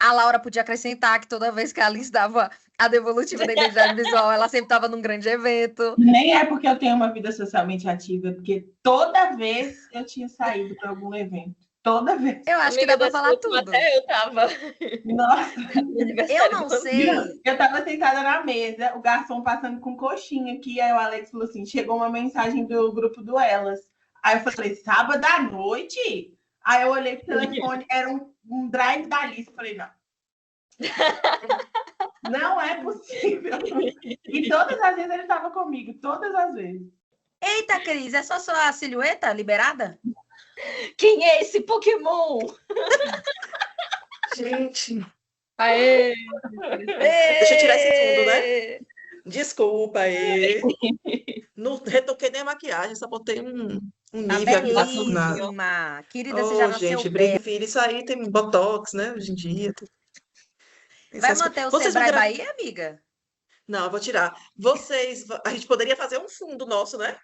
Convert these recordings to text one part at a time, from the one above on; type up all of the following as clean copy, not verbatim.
A Laura podia acrescentar que toda vez que a Alice dava a devolutiva da identidade visual, ela sempre estava num grande evento. Nem é porque eu tenho uma vida socialmente ativa, porque toda vez eu tinha saído para algum evento. Toda vez. Eu acho que dá para falar tudo. Até eu tava. Nossa. Eu não sei. Eu tava sentada na mesa, o garçom passando com coxinha aqui, aí o Alex falou assim, chegou uma mensagem do grupo do Elas. Aí eu falei, sábado à noite? Aí eu olhei pro telefone, era um drive da Alice. Eu falei, não. Não é possível. E todas as vezes ele estava comigo, todas as vezes. Eita, Cris, é só sua silhueta liberada? Quem é esse Pokémon? Gente. Aê! Deixa eu tirar esse fundo, né? Desculpa aí. Não retoquei nem a maquiagem, só botei um nível aqui na Querida, você já nasceu gente, bem. Isso aí tem botox, né? Hoje em dia. Vai manter o Sebrae Bahia, amiga? Não, eu vou tirar. A gente poderia fazer um fundo nosso, né?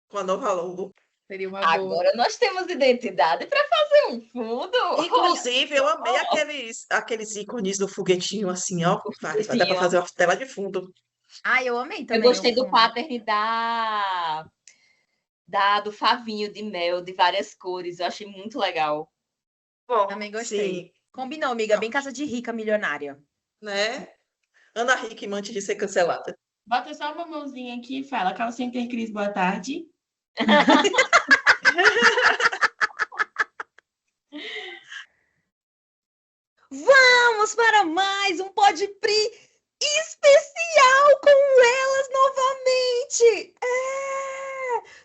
Com a nova logo. Seria uma boa. Agora nós temos identidade para fazer um fundo. Inclusive, eu amei aqueles ícones do foguetinho, assim, ó. Vai dar para fazer uma tela de fundo. Ah, eu amei também. Eu gostei do pattern do favinho de mel, de várias cores. Eu achei muito legal. Bom, também gostei. Sim. Combinou, amiga. Bem casa de rica milionária. Né? Ana Hickman antes de ser cancelada. Bota só uma mãozinha aqui e fala, Call Center Cris, boa tarde. Vamos para mais um Pode Pri especial com elas novamente.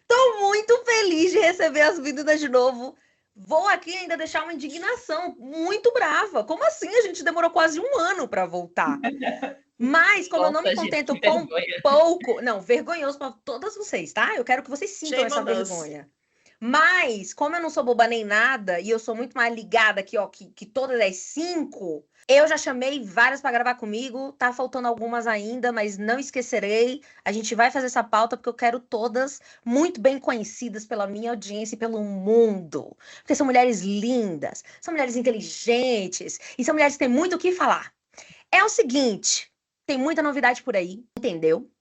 Tô muito feliz de receber as meninas de novo. Vou aqui ainda deixar uma indignação muito brava. Como assim? A gente demorou quase um ano para voltar. Mas, como eu não me contento com pouco... Não, vergonhoso para todas vocês, tá? Eu quero que vocês sintam essa vergonha. Mas, como eu não sou boba nem nada, e eu sou muito mais ligada aqui, ó, que todas as 5, eu já chamei várias para gravar comigo, tá faltando algumas ainda, mas não esquecerei. A gente vai fazer essa pauta porque eu quero todas muito bem conhecidas pela minha audiência e pelo mundo. Porque são mulheres lindas, são mulheres inteligentes, e são mulheres que têm muito o que falar. É o seguinte, tem muita novidade por aí, entendeu?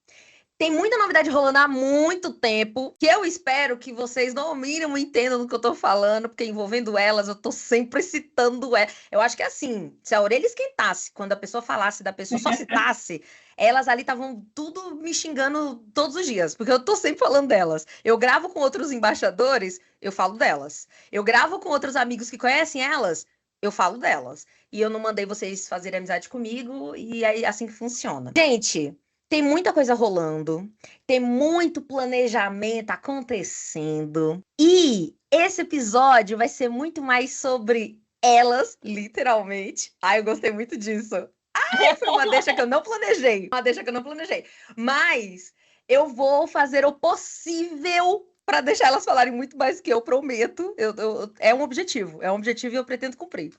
Tem muita novidade rolando há muito tempo, que eu espero que vocês no mínimo entendam do que eu tô falando, porque envolvendo elas, eu tô sempre citando elas. Eu acho que assim, se a orelha esquentasse, quando a pessoa falasse da pessoa, só citasse, elas ali estavam tudo me xingando todos os dias, porque eu tô sempre falando delas. Eu gravo com outros embaixadores, eu falo delas. Eu gravo com outros amigos que conhecem elas, eu falo delas. E eu não mandei vocês fazerem amizade comigo, e é assim que funciona. Gente... Tem muita coisa rolando, tem muito planejamento acontecendo. E esse episódio vai ser muito mais sobre elas, literalmente. Ai, eu gostei muito disso. Ai, foi uma deixa que eu não planejei. Mas eu vou fazer o possível para deixar elas falarem muito mais que eu prometo. É um objetivo e eu pretendo cumprir.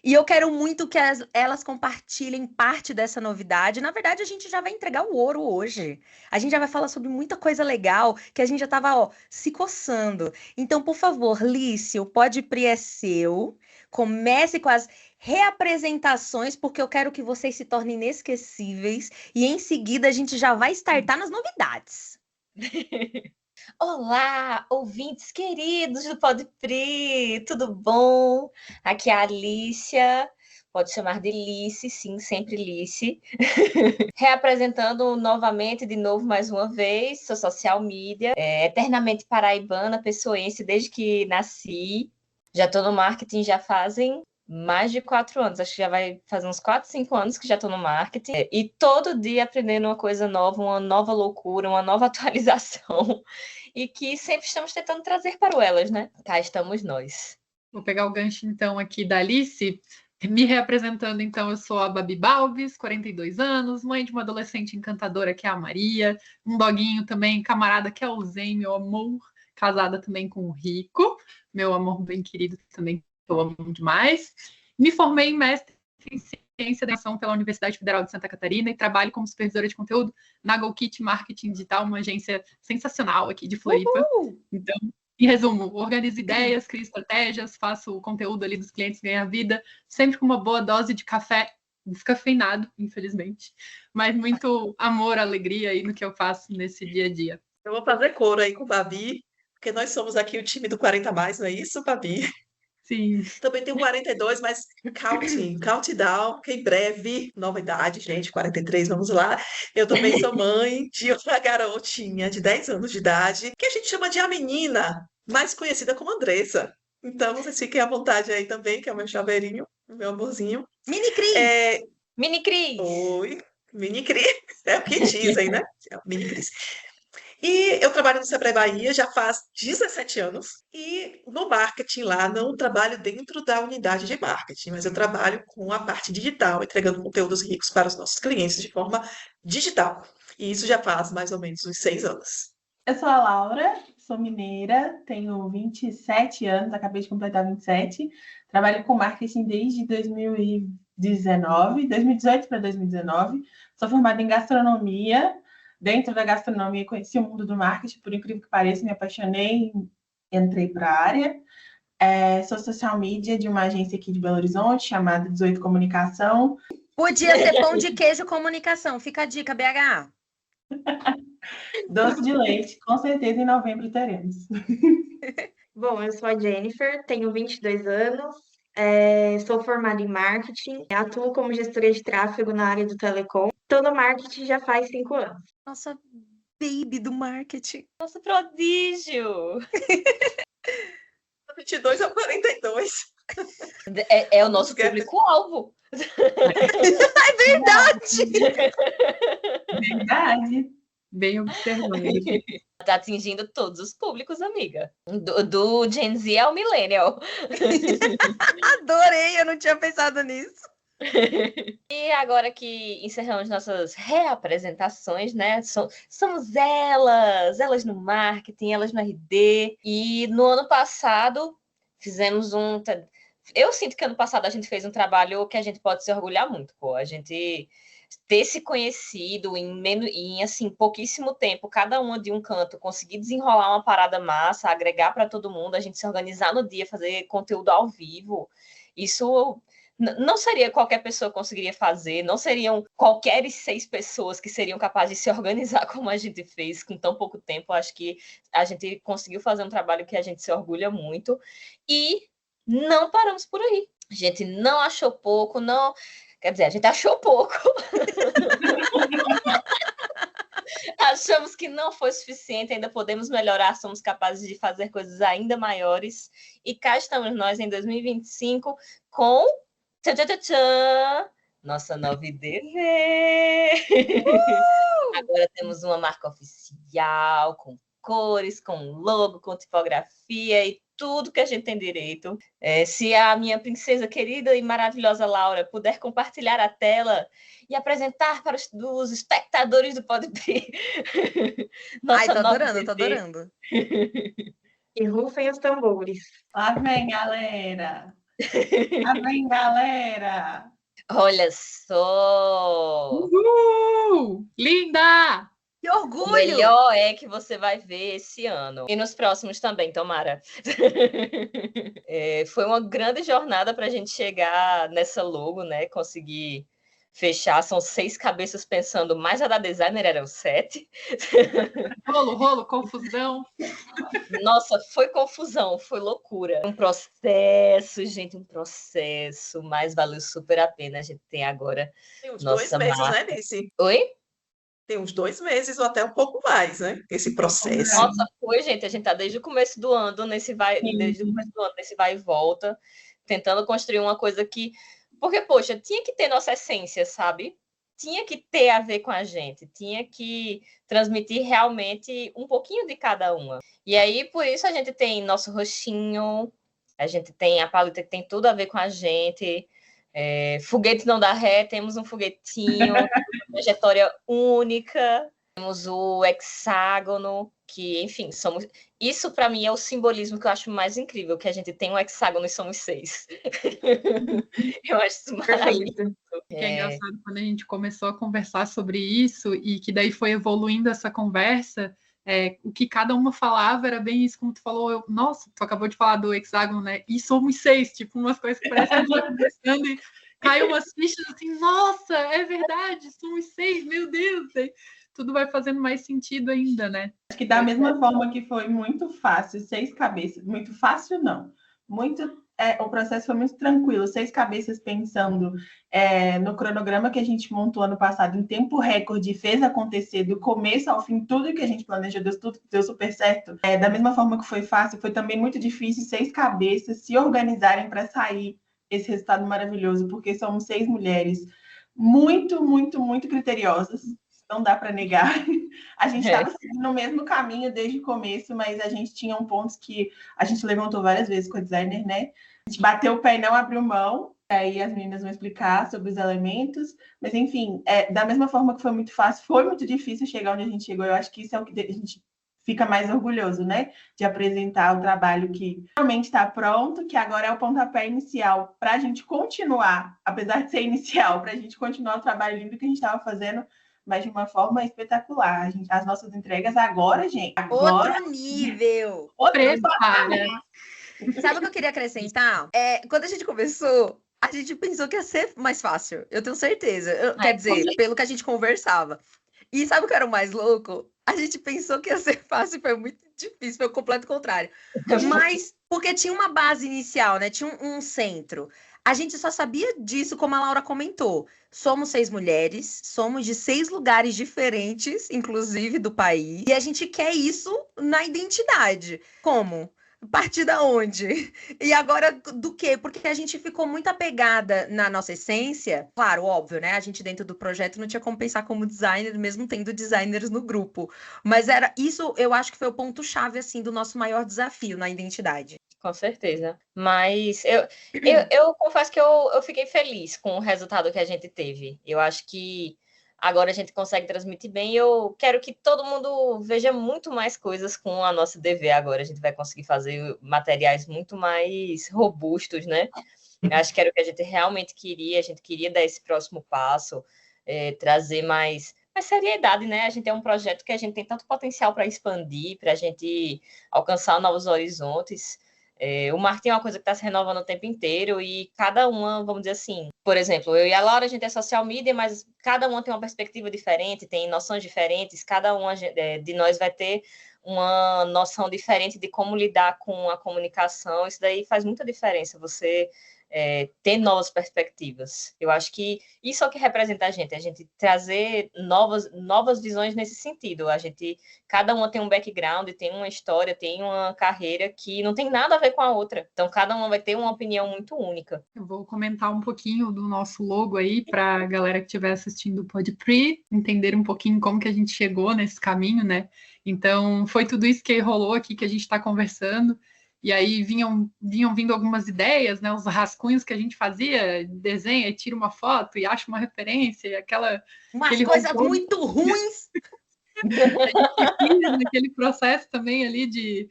E eu quero muito que elas compartilhem parte dessa novidade. Na verdade, a gente já vai entregar o ouro hoje. A gente já vai falar sobre muita coisa legal que a gente já estava se coçando. Então, por favor, Lício, o Pode Pri é seu. Comece com as reapresentações, porque eu quero que vocês se tornem inesquecíveis. E em seguida, a gente já vai startar nas novidades. Olá, ouvintes queridos do Pode Pri, tudo bom? Aqui é a Alicia, pode chamar de Lice, sim, sempre Lice. Reapresentando novamente, de novo, mais uma vez, sou social media, eternamente paraibana, pessoense, desde que nasci. Já estou no marketing, já fazem mais de 4 anos, acho que já vai fazer uns 4, 5 anos que já estou no marketing. E todo dia aprendendo uma coisa nova, uma nova loucura, uma nova atualização. E que sempre estamos tentando trazer para o Elas, né? Cá estamos nós. Vou pegar o gancho, então, aqui da Alice. Me reapresentando, então, eu sou a Babi Balves, 42 anos, mãe de uma adolescente encantadora, que é a Maria, um doguinho também, camarada, que é o Zen, meu amor, casada também com o Rico, meu amor bem querido também, que eu amo demais. Me formei em mestre em Ciência da Educação pela Universidade Federal de Santa Catarina e trabalho como supervisora de conteúdo na GoKit Marketing Digital, uma agência sensacional aqui de Floripa. Então, Em resumo, organizo ideias, crio estratégias, faço o conteúdo ali dos clientes ganhar vida, sempre com uma boa dose de café descafeinado, infelizmente, mas muito amor, alegria aí no que eu faço nesse dia a dia. Eu vou fazer coro aí com o Babi, porque nós somos aqui o time do 40 mais, não é isso, Babi? Sim. Também tenho 42, mas countdown, que em breve, novidade, gente, 43, vamos lá. Eu também sou mãe de uma garotinha de 10 anos de idade, que a gente chama de a menina, mais conhecida como Andressa. Então, vocês fiquem à vontade aí também, que é o meu chaveirinho, o meu amorzinho. Mini Cris! Mini Cris! Oi, Mini Cris, é o que dizem, né? É o Mini Cris. E eu trabalho no Sebrae Bahia já faz 17 anos. E no marketing lá, não trabalho dentro da unidade de marketing, mas eu trabalho com a parte digital, entregando conteúdos ricos para os nossos clientes de forma digital. E isso já faz mais ou menos uns 6 anos. Eu sou a Laura, sou mineira, tenho 27 anos, acabei de completar 27. Trabalho com marketing desde 2018 para 2019. Sou formada em gastronomia. Dentro da gastronomia, conheci o mundo do marketing, por incrível que pareça, me apaixonei, entrei para a área. Sou social media de uma agência aqui de Belo Horizonte, chamada 18 Comunicação. Podia ser pão de queijo comunicação. Fica a dica, BH. Doce de leite, com certeza em novembro teremos. Bom, eu sou a Jennifer, tenho 22 anos, sou formada em marketing, atuo como gestora de tráfego na área do telecom. Estou no marketing já faz 5 anos. Nossa baby do marketing. Nosso prodígio! 22 a 42. É o nosso público-alvo. É verdade! Verdade. Bem observado. Tá atingindo todos os públicos, amiga. Do Gen Z ao Millennial. Adorei, eu não tinha pensado nisso. E agora que encerramos nossas reapresentações, né? Somos elas no marketing, elas no RD. E no ano passado fizemos Eu sinto que ano passado a gente fez um trabalho que a gente pode se orgulhar muito, pô. A gente ter se conhecido em assim, pouquíssimo tempo, cada uma de um canto, conseguir desenrolar uma parada massa, agregar para todo mundo, a gente se organizar no dia, fazer conteúdo ao vivo. Isso não seria qualquer pessoa que conseguiria fazer, não seriam qualquer 6 pessoas que seriam capazes de se organizar como a gente fez com tão pouco tempo. Acho que a gente conseguiu fazer um trabalho que a gente se orgulha muito e não paramos por aí. A gente não achou pouco, não... Quer dizer, a gente achou pouco. Achamos que não foi suficiente, ainda podemos melhorar, somos capazes de fazer coisas ainda maiores. E cá estamos nós em 2025 com nossa nova IDV. Agora temos uma marca oficial, com cores, com logo, com tipografia e tudo que a gente tem direito. Se a minha princesa querida e maravilhosa Laura puder compartilhar a tela e apresentar para os espectadores do Podpri. Ai, tô adorando, tô adorando. E rufem os tambores. Lá vem, galera! Lá vem, galera! Olha só! Uhul! Linda! Que O orgulho! melhor é que você vai ver esse ano. E nos próximos também, tomara. Foi uma grande jornada para a gente chegar nessa logo, né? Conseguir fechar. São 6 cabeças pensando, mas a da designer eram 7. Rolo, confusão. Nossa, foi confusão, foi loucura. Um processo, gente, um processo. Mas valeu super a pena. A gente tem agora Tem uns nossa 2 meses, marca. né, Nice? Oi? Tem uns 2 meses ou até um pouco mais, né? Esse processo. Nossa, foi, gente. A gente tá desde o começo do ano nesse vai e volta, tentando construir uma coisa que... Porque, poxa, tinha que ter nossa essência, sabe? Tinha que ter a ver com a gente. Tinha que transmitir realmente um pouquinho de cada uma. E aí, por isso, a gente tem nosso rostinho, a gente tem a paleta que tem tudo a ver com a gente. Foguete não dá ré, temos um foguetinho, trajetória única, temos o hexágono, que, enfim, somos... Isso, para mim, é o simbolismo que eu acho mais incrível, que a gente tem um hexágono e somos 6. Eu acho isso maravilhoso. Perfeito. Que é engraçado quando a gente começou a conversar sobre isso e que daí foi evoluindo essa conversa, o que cada uma falava era bem isso, como tu falou. Nossa, tu acabou de falar do hexágono, né? E somos 6, tipo, umas coisas que parecem que a gente tá conversando e cai umas fichas assim, nossa, é verdade, somos 6, meu Deus! Aí tudo vai fazendo mais sentido ainda, né? Acho que da mesma forma que foi muito fácil, 6 cabeças, muito fácil não, o processo foi muito tranquilo, 6 cabeças pensando no cronograma que a gente montou ano passado, em tempo recorde, fez acontecer do começo ao fim, tudo que a gente planejou, deu super certo. Da mesma forma que foi fácil, foi também muito difícil 6 cabeças se organizarem para sair esse resultado maravilhoso, porque somos 6 mulheres muito, muito, muito criteriosas, não dá para negar. A gente estava seguindo o mesmo caminho desde o começo, mas a gente tinha pontos que a gente levantou várias vezes com a designer, né? A gente bateu o pé e não abriu mão. Aí as meninas vão explicar sobre os elementos. Mas, enfim, da mesma forma que foi muito fácil, foi muito difícil chegar onde a gente chegou. Eu acho que isso é o que a gente fica mais orgulhoso, né? De apresentar o trabalho que realmente está pronto, que agora é o pontapé inicial para a gente continuar, apesar de ser inicial, para a gente continuar o trabalho lindo que a gente estava fazendo, mas de uma forma espetacular. As nossas entregas agora, gente. Agora, outro nível. Sabe o que eu queria acrescentar? Quando a gente começou, a gente pensou que ia ser mais fácil. Eu tenho certeza. Quer dizer, pelo que a gente conversava. E sabe o que era o mais louco? A gente pensou que ia ser fácil, foi muito difícil, foi o completo contrário. Mas, porque tinha uma base inicial, né? Tinha um centro. A gente só sabia disso, como a Laura comentou. Somos 6 mulheres, somos de 6 lugares diferentes, inclusive do país. E a gente quer isso na identidade. Como? A partir da onde? E agora do quê? Porque a gente ficou muito apegada na nossa essência. Claro, óbvio, né? A gente dentro do projeto não tinha como pensar como designer, mesmo tendo designers no grupo. Mas era isso, eu acho que foi o ponto-chave, assim, do nosso maior desafio na identidade. Com certeza. Mas eu confesso que eu fiquei feliz com o resultado que a gente teve. Eu acho que agora a gente consegue transmitir bem. Eu quero que todo mundo veja muito mais coisas com a nossa DV agora. A gente vai conseguir fazer materiais muito mais robustos, né? Eu acho que era o que a gente realmente queria. A gente queria dar esse próximo passo, trazer mais seriedade, né? A gente é um projeto que a gente tem tanto potencial para expandir, para a gente alcançar novos horizontes. O marketing é uma coisa que está se renovando o tempo inteiro e cada uma, vamos dizer assim, por exemplo, eu e a Laura, a gente é social media, mas cada uma tem uma perspectiva diferente, tem noções diferentes, cada uma de nós vai ter uma noção diferente de como lidar com a comunicação. Isso daí faz muita diferença, você ter novas perspectivas. Eu acho que isso é o que representa a gente trazer novas visões nesse sentido. Cada uma tem um background, tem uma história, tem uma carreira que não tem nada a ver com a outra. Então, cada uma vai ter uma opinião muito única. Eu vou comentar um pouquinho do nosso logo aí para a galera que estiver assistindo o PodPre entender um pouquinho como que a gente chegou nesse caminho, né? Então, foi tudo isso que rolou aqui que a gente está conversando. E aí vinham vindo algumas ideias, né? Os rascunhos que a gente fazia, desenha e tira uma foto e acha uma referência, e umas coisas muito ruins. Aquele processo também ali de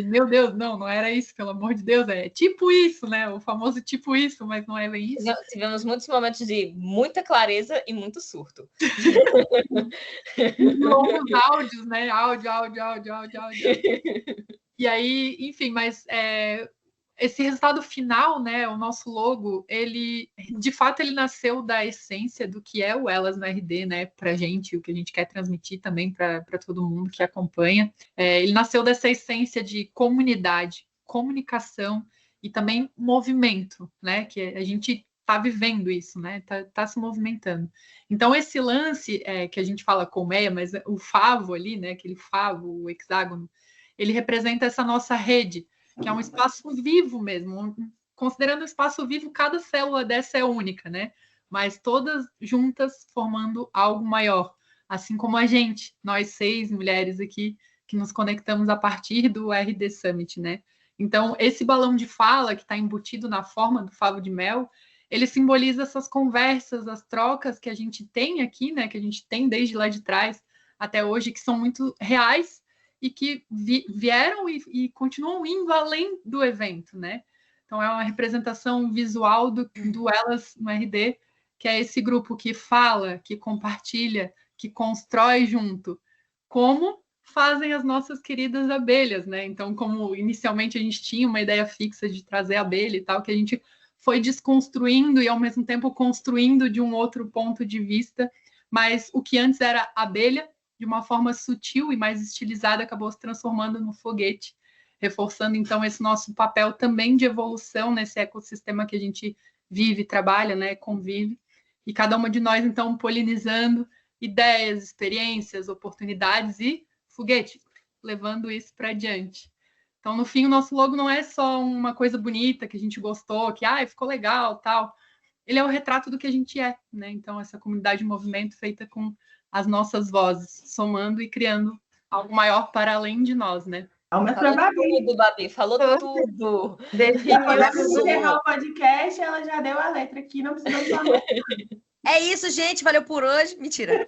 meu Deus, não era isso, pelo amor de Deus, é tipo isso, né? O famoso tipo isso, mas não é bem isso. Tivemos muitos momentos de muita clareza e muito surto. Longos áudios, né? Áudio. E aí, enfim, mas esse resultado final, né, o nosso logo, de fato, ele nasceu da essência do que é o Elas no RD, né, pra gente, o que a gente quer transmitir também para todo mundo que acompanha. Ele nasceu dessa essência de comunidade, comunicação e também movimento, né, que a gente tá vivendo isso, né, tá se movimentando. Então, esse lance que a gente fala colmeia, mas o favo ali, né, aquele favo, o hexágono, ele representa essa nossa rede, que é um espaço vivo mesmo. Considerando o espaço vivo, cada célula dessa é única, né? Mas todas juntas formando algo maior. Assim como a gente, nós 6 mulheres aqui, que nos conectamos a partir do RD Summit, né? Então, esse balão de fala que está embutido na forma do favo de mel, ele simboliza essas conversas, as trocas que a gente tem aqui, né? Que a gente tem desde lá de trás até hoje, que são muito reais, e que vieram e continuam indo além do evento, né? Então, é uma representação visual do Elas no RD, que é esse grupo que fala, que compartilha, que constrói junto, como fazem as nossas queridas abelhas, né? Então, como inicialmente a gente tinha uma ideia fixa de trazer abelha e tal, que a gente foi desconstruindo e ao mesmo tempo construindo de um outro ponto de vista, mas o que antes era abelha, de uma forma sutil e mais estilizada, acabou se transformando no foguete, reforçando então esse nosso papel também de evolução nesse ecossistema que a gente vive, trabalha, né, convive, e cada uma de nós então polinizando ideias, experiências, oportunidades e foguete, levando isso para adiante. Então, no fim, o nosso logo não é só uma coisa bonita que a gente gostou, que ficou legal, tal. Ele é o retrato do que a gente é, né? Então, essa comunidade de movimento feita com as nossas vozes, somando e criando algo maior para além de nós, né? Palmas pra Falou Babi. tudo, Babi, falou Tudo. tudo. Definiu Podemos tudo. encerrar o podcast, ela já deu a letra aqui, não precisamos falar. É isso, gente. Valeu por hoje. Mentira.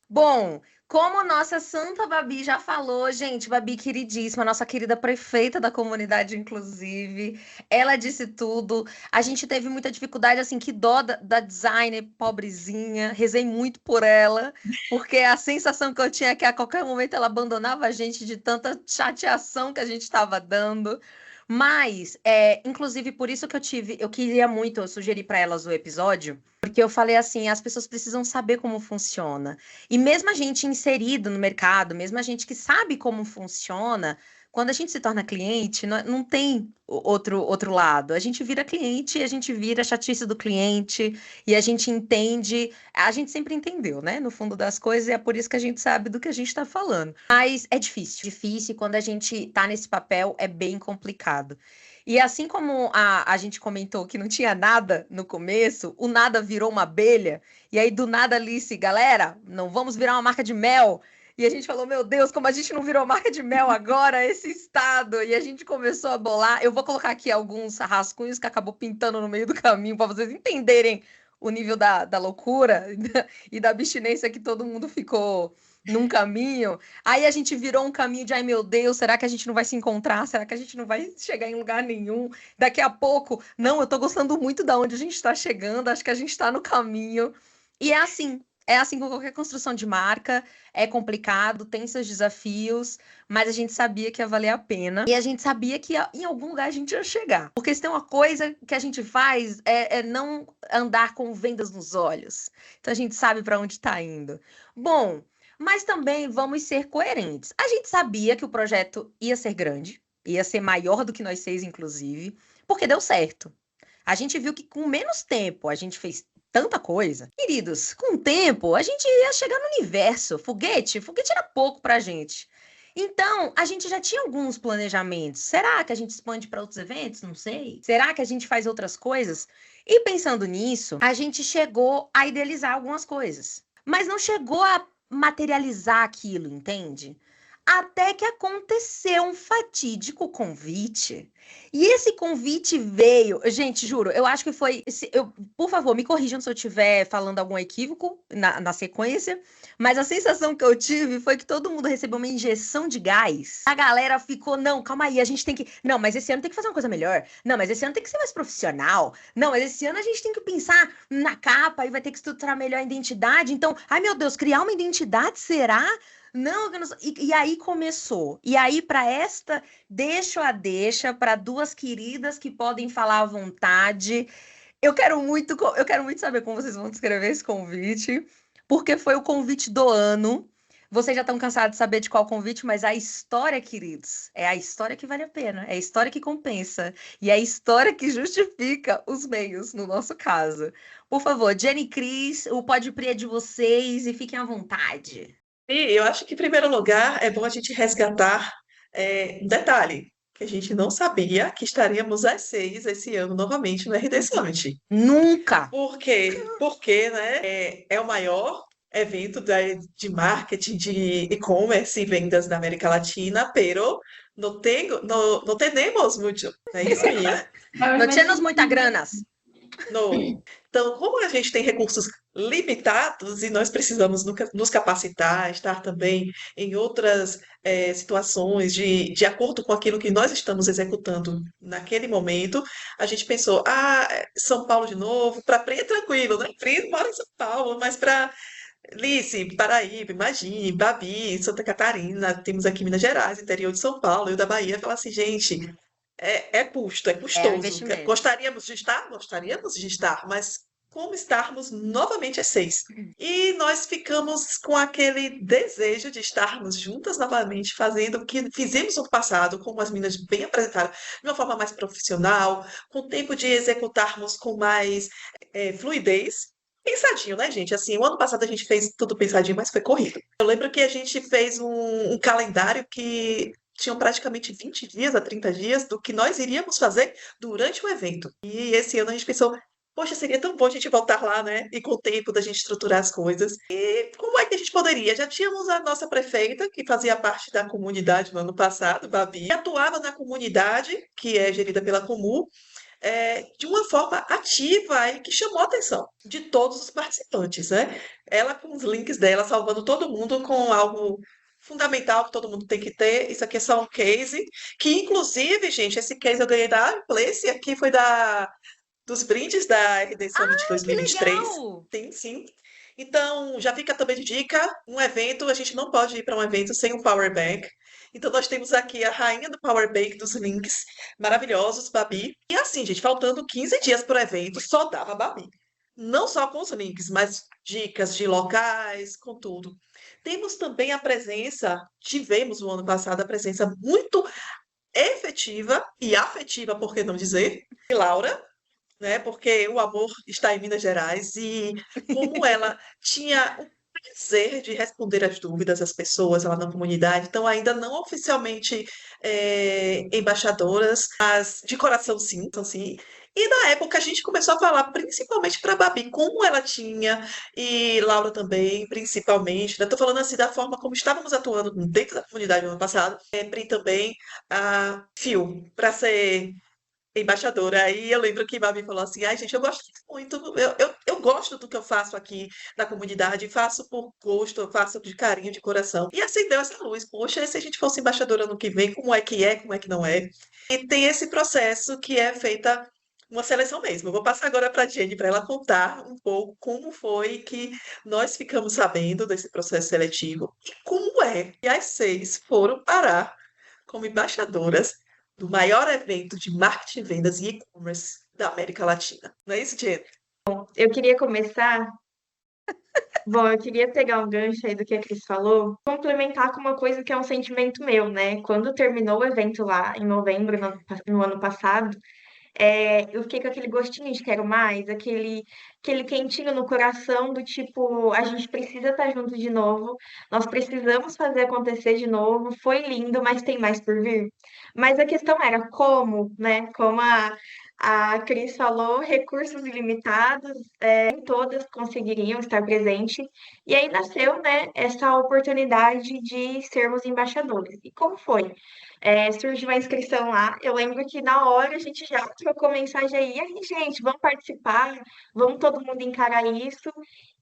Bom, como nossa Santa Babi já falou, gente, Babi queridíssima, nossa querida prefeita da comunidade, inclusive, ela disse tudo. A gente teve muita dificuldade, assim, que dó da designer pobrezinha. Rezei muito por ela, porque a sensação que eu tinha é que a qualquer momento ela abandonava a gente de tanta chateação que a gente estava dando. Mas, inclusive, por isso que eu queria muito, eu sugeri para elas o episódio, porque eu falei assim, as pessoas precisam saber como funciona. E mesmo a gente inserido no mercado, mesmo a gente que sabe como funciona, quando a gente se torna cliente, não tem outro lado. A gente vira cliente, a gente vira chatice do cliente, e a gente entende, a gente sempre entendeu, né? No fundo das coisas, e é por isso que a gente sabe do que a gente está falando. Mas é difícil. Difícil, quando a gente tá nesse papel, é bem complicado. E assim como a gente comentou que não tinha nada no começo, o nada virou uma abelha, e aí do nada Alice, galera, não vamos virar uma marca de mel. E a gente falou, meu Deus, como a gente não virou marca de mel agora, esse estado. E a gente começou a bolar. Eu vou colocar aqui alguns rascunhos que acabou pintando no meio do caminho para vocês entenderem o nível da loucura e da abstinência que todo mundo ficou num caminho. Aí a gente virou um caminho de, ai meu Deus, será que a gente não vai se encontrar? Será que a gente não vai chegar em lugar nenhum? Daqui a pouco, não, eu tô gostando muito da onde a gente está chegando, acho que a gente está no caminho. E é assim com qualquer construção de marca, é complicado, tem seus desafios, mas a gente sabia que ia valer a pena e a gente sabia que em algum lugar a gente ia chegar. Porque se tem uma coisa que a gente faz é não andar com vendas nos olhos. Então a gente sabe para onde está indo. Bom, mas também vamos ser coerentes. A gente sabia que o projeto ia ser grande, ia ser maior do que nós seis, inclusive, porque deu certo. A gente viu que com menos tempo a gente fez tanta coisa. Queridos, com o tempo a gente ia chegar no universo. Foguete era pouco pra gente. Então, a gente já tinha alguns planejamentos. Será que a gente expande para outros eventos? Não sei. Será que a gente faz outras coisas? E pensando nisso, a gente chegou a idealizar algumas coisas, mas não chegou a materializar aquilo, entende? Até que aconteceu um fatídico convite. E esse convite veio... Gente, juro, eu acho que foi... por favor, me corrijam se eu estiver falando algum equívoco na sequência, mas a sensação que eu tive foi que todo mundo recebeu uma injeção de gás. A galera ficou, não, calma aí, a gente tem que... Não, mas esse ano tem que fazer uma coisa melhor. Não, mas esse ano tem que ser mais profissional. Não, mas esse ano a gente tem que pensar na capa e vai ter que estruturar melhor a identidade. Então, ai meu Deus, criar uma identidade, será? Não, e aí começou. E aí, para esta, deixa para duas queridas que podem falar à vontade. Eu quero muito saber como vocês vão descrever esse convite, porque foi o convite do ano. Vocês já estão cansados de saber de qual convite, mas a história, queridos, é a história que vale a pena, é a história que compensa, e é a história que justifica os meios, no nosso caso. Por favor, Jenny e Cris, o Pode Pri é de vocês e fiquem à vontade. E eu acho que, em primeiro lugar, é bom a gente resgatar um detalhe, que a gente não sabia que estaríamos às 6 esse ano novamente no RD Summit. Nunca! Por quê? Porque, né, é o maior evento de marketing, de e-commerce e vendas da América Latina, pero no tenemos mucho. É isso aí, né? Não temos muita granas. Então, como a gente tem recursos limitados e nós precisamos nos capacitar, estar também em outras situações de acordo com aquilo que nós estamos executando naquele momento, a gente pensou, São Paulo de novo, para Pri é tranquilo, né? Pri mora em São Paulo, mas para Lice, Paraíba, imagine, Babi, Santa Catarina, temos aqui Minas Gerais, interior de São Paulo, eu da Bahia, falar assim, gente, é É um custoso. investimento. Gostaríamos de estar? Gostaríamos de estar, mas como estarmos novamente às 6? E nós ficamos com aquele desejo de estarmos juntas novamente, fazendo o que fizemos no passado, como as meninas bem apresentaram, de uma forma mais profissional, com tempo de executarmos com mais fluidez. Pensadinho, né, gente? Assim, o ano passado a gente fez tudo pensadinho, mas foi corrido. Eu lembro que a gente fez um calendário que tinham praticamente 20 dias a 30 dias do que nós iríamos fazer durante o evento. E esse ano a gente pensou, poxa, seria tão bom a gente voltar lá, né? E com o tempo da gente estruturar as coisas. E como é que a gente poderia? Já tínhamos a nossa prefeita, que fazia parte da comunidade no ano passado, Babi, que atuava na comunidade, que é gerida pela Comu, de uma forma ativa e que chamou a atenção de todos os participantes, né? Ela com os links dela, salvando todo mundo com algo fundamental que todo mundo tem que ter. Isso aqui é só um case, que inclusive, gente, esse case eu ganhei da Place, aqui foi dos brindes da RD Summit Que 2023. legal! Sim, sim. Então, já fica também de dica, um evento, a gente não pode ir para um evento sem um power bank. Então, nós temos aqui a rainha do power bank dos links maravilhosos, Babi. E assim, gente, faltando 15 dias para o evento, só dava Babi. Não só com os links, mas dicas de locais, com tudo. Temos também a presença, tivemos no ano passado a presença muito efetiva e afetiva, por que não dizer, de Laura, né? Porque o amor está em Minas Gerais e como ela tinha o prazer de responder as dúvidas das pessoas lá na comunidade, então ainda não oficialmente embaixadoras, mas de coração sim, sim. E na época a gente começou a falar principalmente para a Babi como ela tinha, e Laura também, principalmente. Estou falando assim da forma como estávamos atuando dentro da comunidade no ano passado, sempre também a Fio, para ser embaixadora. Aí eu lembro que Babi falou assim: ai, gente, eu gosto muito, eu gosto do que eu faço aqui na comunidade, faço por gosto, eu faço de carinho, de coração. E acendeu essa luz. Poxa, e se a gente fosse embaixadora ano que vem, como é que não é? E tem esse processo que é feita uma seleção mesmo. Eu vou passar agora para a Jenny para ela contar um pouco como foi que nós ficamos sabendo desse processo seletivo e como é que as 6 foram parar como embaixadoras do maior evento de marketing, vendas e e-commerce da América Latina. Não é isso, Jenny? Eu queria começar. Bom, eu queria pegar um gancho aí do que a Cris falou, complementar com uma coisa que é um sentimento meu, né? Quando terminou o evento lá em novembro, no ano passado, eu fiquei com aquele gostinho de quero mais, aquele quentinho no coração do tipo, a gente precisa estar junto de novo, nós precisamos fazer acontecer de novo, foi lindo, mas tem mais por vir. Mas a questão era como, né? Como a Cris falou, recursos ilimitados, nem todas conseguiriam estar presentes. E aí nasceu, né, essa oportunidade de sermos embaixadores. E como foi? Surgiu a inscrição lá. Eu lembro que na hora a gente já trocou mensagem aí, e aí, gente, vamos participar, vamos todo mundo encarar isso.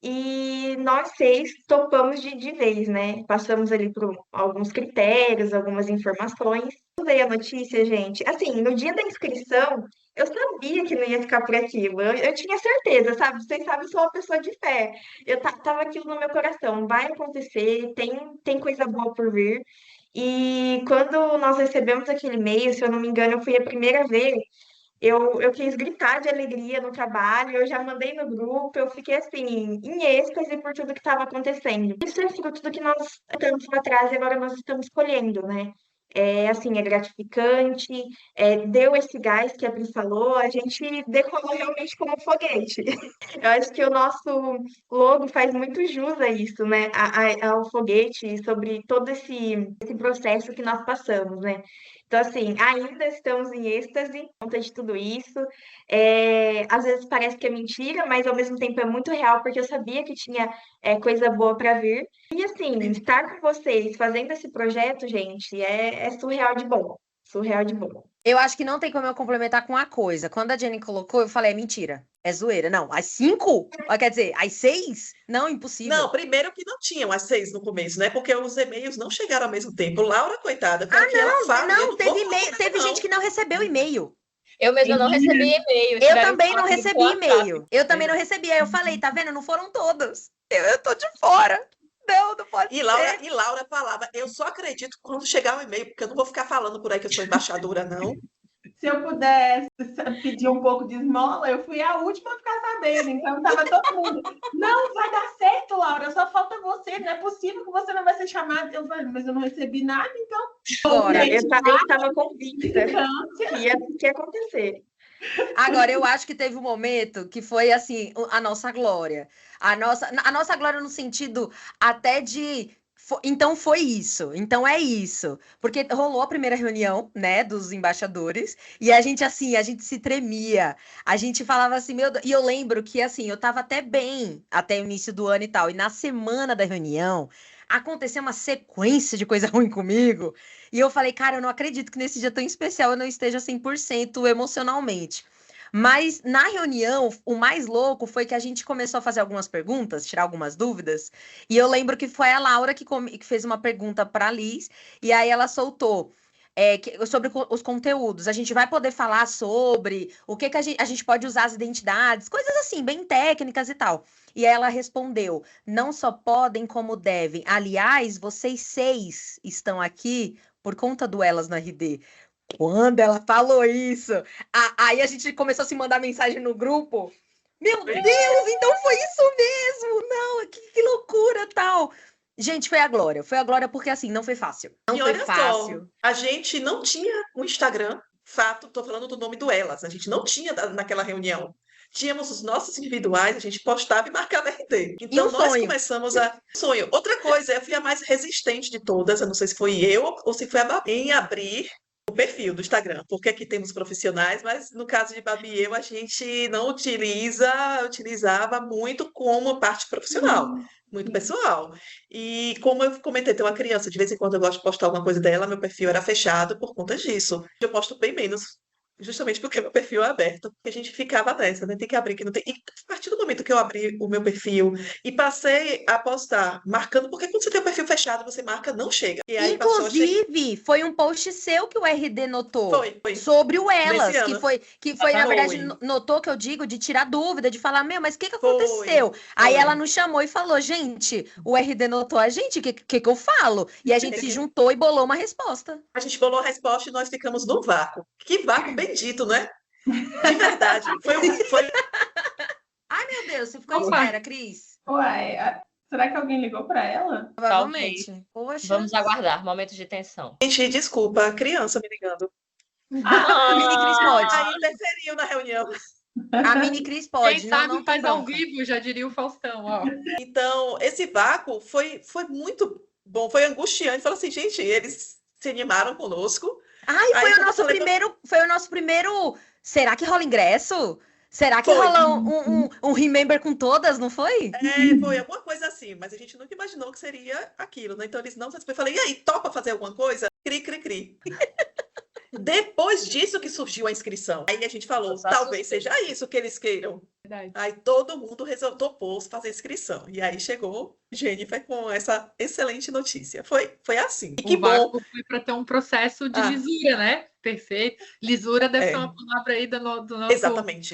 E nós 6 topamos de vez, né? Passamos ali por alguns critérios, algumas informações. Eu dei a notícia, gente. Assim, no dia da inscrição, eu sabia que não ia ficar por aquilo. Eu tinha certeza, sabe? Vocês sabem, eu sou uma pessoa de fé. Tava aquilo no meu coração. Vai acontecer, tem coisa boa por vir. E quando nós recebemos aquele e-mail, se eu não me engano, eu fui a primeira vez, eu quis gritar de alegria no trabalho, eu já mandei no grupo, eu fiquei assim, em êxtase por tudo que estava acontecendo. Isso é fruto do que nós estamos atrás e agora nós estamos colhendo, né? Assim, é gratificante, deu esse gás que a Pri falou, a gente decolou realmente como um foguete. Eu acho que o nosso logo faz muito jus a isso, né? Ao foguete, sobre todo esse processo que nós passamos, né? Então, assim, ainda estamos em êxtase por conta de tudo isso. Às vezes parece que é mentira, mas ao mesmo tempo é muito real, porque eu sabia que tinha coisa boa para vir. E, assim, estar com vocês fazendo esse projeto, gente, é surreal de bom. Surreal de bom. Eu acho que não tem como eu complementar com uma coisa. Quando a Jenny colocou, eu falei, é mentira. É zoeira. Não, às 5? Quer dizer, às 6? Não, impossível. Não, primeiro que não tinham as 6 no começo, né? Porque os e-mails não chegaram ao mesmo tempo. Laura, coitada, foi que ela fala. Não, teve e-mail, teve gente que não recebeu e-mail. Eu mesma não recebi e-mail. Eu tiveram também que não falar recebi comigo pelo WhatsApp. e-mail. Eu também não recebi. Aí eu falei, tá vendo? Não foram todas. Eu tô de fora. Não pode E ser. Laura falava, eu só acredito quando chegar o e-mail, porque eu não vou ficar falando por aí que eu sou embaixadora, não. Se eu pudesse pedir um pouco de esmola, eu fui a última a ficar sabendo. Então, estava todo mundo. Não, vai dar certo, Laura. Só falta você. Não é possível que você não vai ser chamada. Eu falei, mas eu não recebi nada, então. Agora, Eu também estava convicta que ia acontecer. Agora, eu acho que teve um momento que foi, assim, a nossa glória. A nossa glória no sentido até de... Então foi isso, então é isso. Porque rolou a primeira reunião, né, dos embaixadores, e a gente, assim, a gente se tremia. A gente falava assim, meu Deus... E eu lembro que, assim, eu tava até bem até o início do ano e tal. E na semana da reunião, aconteceu uma sequência de coisa ruim comigo. E eu falei, cara, eu não acredito que nesse dia tão especial eu não esteja 100% emocionalmente. Mas na reunião, o mais louco foi que a gente começou a fazer algumas perguntas, tirar algumas dúvidas. E eu lembro que foi a Laura que fez uma pergunta para a Liz, e aí ela soltou. Sobre os conteúdos, a gente vai poder falar sobre o que a gente pode usar as identidades, coisas assim, bem técnicas e tal. E aí ela respondeu: não só podem, como devem. Aliás, vocês 6 estão aqui por conta do Elas no RD. Quando ela falou isso, aí a gente começou a se mandar mensagem no grupo. Meu Deus, então foi isso mesmo! Não, que loucura, tal. Gente, foi a glória. Foi a glória porque, assim, não foi fácil. Não E foi olha fácil. só, a gente não tinha um Instagram, fato, tô falando do nome do Elas, a gente não tinha naquela reunião. Tínhamos os nossos individuais, a gente postava e marcava RT. Então um nós sonho. começamos a... Sonho. Outra coisa, eu fui a mais resistente de todas, eu não sei se foi eu ou se foi a Babi, em abrir o perfil do Instagram, porque aqui temos profissionais, mas no caso de Babi e eu, a gente não utilizava muito como parte profissional, muito pessoal. E como eu comentei, tem uma criança, de vez em quando eu gosto de postar alguma coisa dela, meu perfil era fechado por conta disso. Eu posto bem menos, justamente porque meu perfil é aberto, porque a gente ficava nessa, né? Tem que abrir, que não tem. E a partir do momento que eu abri o meu perfil e passei a postar, marcando, porque quando você tem o perfil fechado, você marca, não chega. E aí passou a chegar. Inclusive, foi um post seu que o RD notou Foi. sobre o Elas, Nesse que ano. foi, na verdade, Foi. notou que eu digo de tirar dúvida, de falar, meu, mas o que aconteceu? Aí Foi. ela nos chamou e falou, gente, o RD notou a gente, o que eu falo? E a gente se juntou e bolou uma resposta. A gente bolou a resposta e nós ficamos no vácuo. Que vácuo bendito, né? De verdade. Foi Ai, meu Deus, você ficou à Opa. espera, Cris? Ué, será que alguém ligou para ela? Provavelmente. Poxa. Vamos aguardar, momentos de tensão. Gente, desculpa, a criança me ligando. A Mini Cris pode. Aí interferiu na reunião. A Mini Cris pode. Quem não, sabe não faz tem ao bronca. vivo, já diria o Faustão, ó. Então, esse vácuo foi muito bom, foi angustiante. Falei assim, gente, eles se animaram conosco. Ai, Aí, foi o quando eu nosso falei primeiro. Foi o nosso primeiro. Será que rola ingresso? Será que Foi. rola um remember com todas, não foi? Foi alguma coisa assim, mas a gente nunca imaginou que seria aquilo, né? Então eles não satisfeitos. Eu falei, e aí, topa fazer alguma coisa? Cri, cri, cri. Depois disso que surgiu a inscrição. Aí a gente falou, Nossa, talvez assustei. seja isso que eles queiram. Verdade. Aí todo mundo topou fazer inscrição. E aí chegou Jennifer com essa excelente notícia. Foi assim. E que O bom. vácuo foi para ter um processo de lisura, né? Perfeito. Lisura deve ser uma palavra aí do nosso, Exatamente.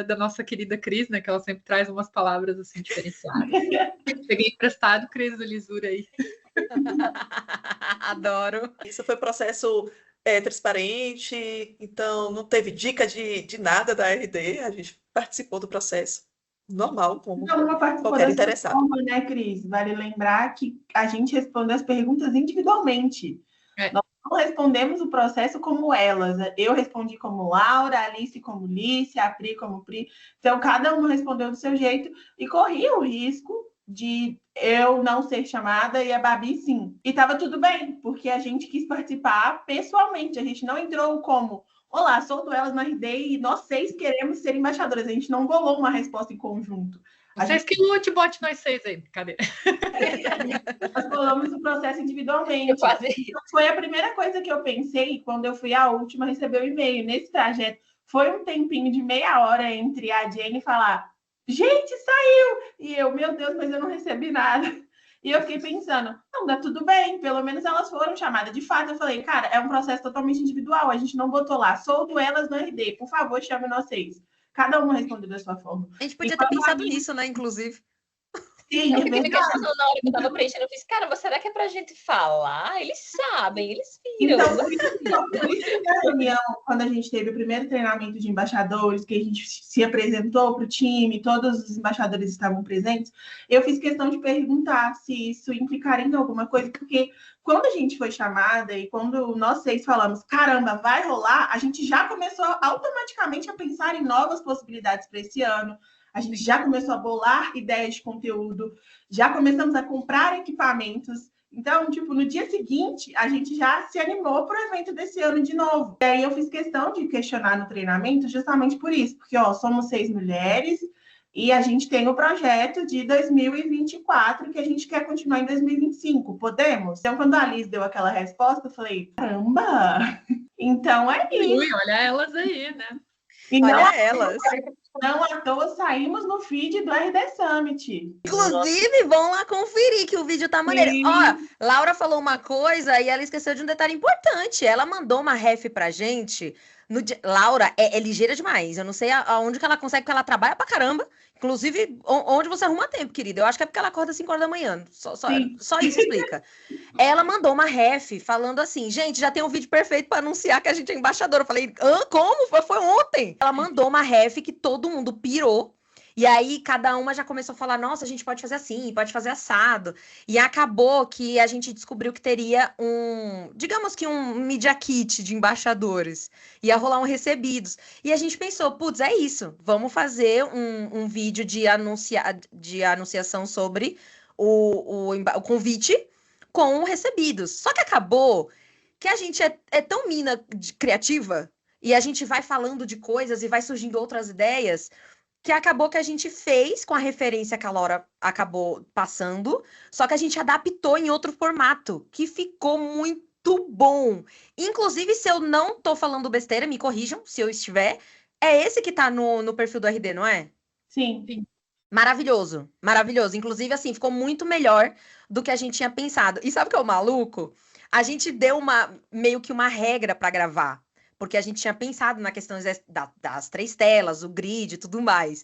da nossa querida Cris, né? Que ela sempre traz umas palavras assim diferenciadas. Peguei emprestado, Cris, do lisura aí. Adoro. Isso foi processo transparente, então não teve dica de nada da RD, a gente participou do processo normal, como Não participou qualquer dessa interessado. forma, né, Cris? Vale lembrar que a gente responde as perguntas individualmente. Nós não respondemos o processo como elas. Eu respondi como Laura, a Alice como Lícia, a Pri como Pri. Então, cada um respondeu do seu jeito e corria o risco de eu não ser chamada e a Babi sim. E estava tudo bem, porque a gente quis participar pessoalmente. A gente não entrou como, olá, sou do Elas no RD e nós 6 queremos ser embaixadoras. A gente não bolou uma resposta em conjunto. Vocês que lute, bote nós 6 aí. Cadê? Nós bolamos o processo individualmente. Então, foi a primeira coisa que eu pensei quando eu fui a última a receber o e-mail. Nesse trajeto, foi um tempinho de meia hora entre a Jenny falar, gente, saiu! E eu, meu Deus, mas eu não recebi nada. E eu fiquei pensando, não, dá tudo bem, pelo menos elas foram chamadas. De fato, eu falei, cara, é um processo totalmente individual, a gente não botou lá, sou do Elas no RD, por favor, chame nós 6. Cada uma respondeu da sua forma. A gente E podia ter quando a pensado Aline, nisso, né, inclusive. sim, Eu é fiquei me verdade. questionando na hora que eu tava preenchendo. Eu fiz, caramba, será que é pra gente falar? Eles sabem, eles viram. Então, por isso que na reunião, quando a gente teve o primeiro treinamento de embaixadores, que a gente se apresentou para o time, todos os embaixadores estavam presentes, eu fiz questão de perguntar se isso implicaria em alguma coisa, porque quando a gente foi chamada e quando nós 6 falamos, caramba, vai rolar, a gente já começou automaticamente a pensar em novas possibilidades para esse ano. A gente já começou a bolar ideias de conteúdo, já começamos a comprar equipamentos. Então, tipo, no dia seguinte, a gente já se animou para o evento desse ano de novo. E aí eu fiz questão de questionar no treinamento justamente por isso, porque, ó, somos 6 mulheres e a gente tem o projeto de 2024 que a gente quer continuar em 2025. Podemos? Então, quando a Liz deu aquela resposta, eu falei, caramba! Então é isso. Ui, olha elas aí, né? E Olha elas. não à toa saímos no feed do RD Summit. Inclusive, vão lá conferir que o vídeo tá maneiro. Sim. Ó, Laura falou uma coisa e ela esqueceu de um detalhe importante. Ela mandou uma ref pra gente. Laura é ligeira demais. Eu não sei aonde que ela consegue, porque ela trabalha pra caramba. Inclusive, onde você arruma tempo, querida. Eu acho que é porque ela acorda às 5 horas da manhã. Só isso explica. Ela mandou uma ref falando assim, gente, já tem um vídeo perfeito pra anunciar que a gente é embaixadora. Eu falei, como? Foi ontem. Ela mandou uma ref que todo mundo pirou. E aí, cada uma já começou a falar, nossa, a gente pode fazer assim, pode fazer assado. E acabou que a gente descobriu que teria digamos que um media kit de embaixadores. Ia rolar um recebidos. E a gente pensou, putz, é isso. Vamos fazer um vídeo de anunciação sobre o convite com recebidos. Só que acabou que a gente é tão mina criativa e a gente vai falando de coisas e vai surgindo outras ideias que acabou que a gente fez com a referência que a Laura acabou passando, só que a gente adaptou em outro formato, que ficou muito bom. Inclusive, se eu não tô falando besteira, me corrijam se eu estiver, é esse que tá no perfil do RD, não é? Sim. Maravilhoso, maravilhoso. Inclusive, assim, ficou muito melhor do que a gente tinha pensado. E sabe o que é o maluco? A gente deu meio que uma regra para gravar, porque a gente tinha pensado na questão das 3 telas, o grid e tudo mais.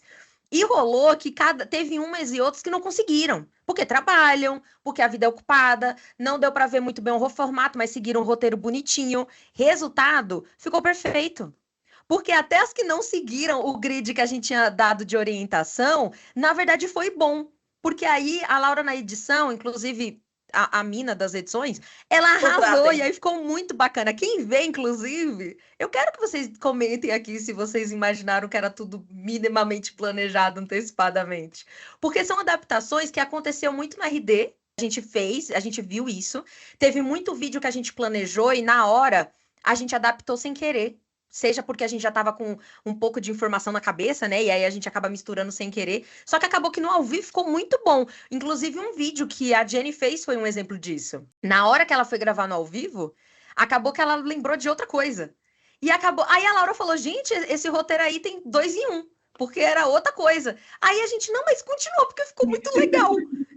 E rolou que teve umas e outras que não conseguiram, porque trabalham, porque a vida é ocupada, não deu para ver muito bem o formato, mas seguiram um roteiro bonitinho. Resultado, ficou perfeito. Porque até as que não seguiram o grid que a gente tinha dado de orientação, na verdade foi bom. Porque aí a Laura na edição, inclusive a mina das edições, ela arrasou e aí ficou muito bacana. Quem vê, inclusive, eu quero que vocês comentem aqui se vocês imaginaram que era tudo minimamente planejado antecipadamente. Porque são adaptações que aconteceu muito na RD, a gente fez, a gente viu isso. Teve muito vídeo que a gente planejou e na hora a gente adaptou sem querer. Seja porque a gente já estava com um pouco de informação na cabeça, né? E aí a gente acaba misturando sem querer. Só que acabou que no ao vivo ficou muito bom. Inclusive, um vídeo que a Jenny fez foi um exemplo disso. Na hora que ela foi gravar no ao vivo, acabou que ela lembrou de outra coisa. E acabou. Aí a Laura falou: gente, esse roteiro aí tem 2 em 1, porque era outra coisa. Aí a gente, não, mas continuou, porque ficou muito legal.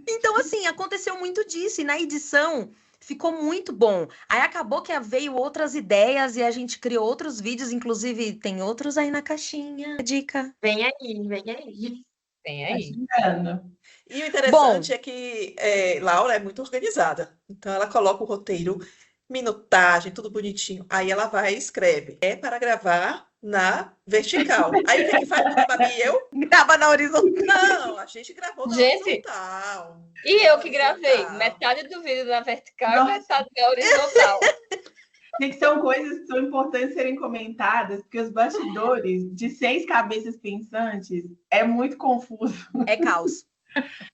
Então, assim, aconteceu muito disso. E na edição ficou muito bom. Aí acabou que veio outras ideias e a gente criou outros vídeos, inclusive tem outros aí na caixinha. Dica. Vem aí, vem aí. Tem aí. E o interessante é que Laura é muito organizada. Então ela coloca o roteiro, minutagem, tudo bonitinho. Aí ela vai e escreve. É para gravar na vertical. Aí o que faz a Babi e eu? Grava na horizontal. Não, a gente gravou na horizontal. E eu que gravei metade do vídeo na vertical e metade na horizontal. Que são coisas que são importantes serem comentadas, porque os bastidores de 6 cabeças pensantes é muito confuso. É caos.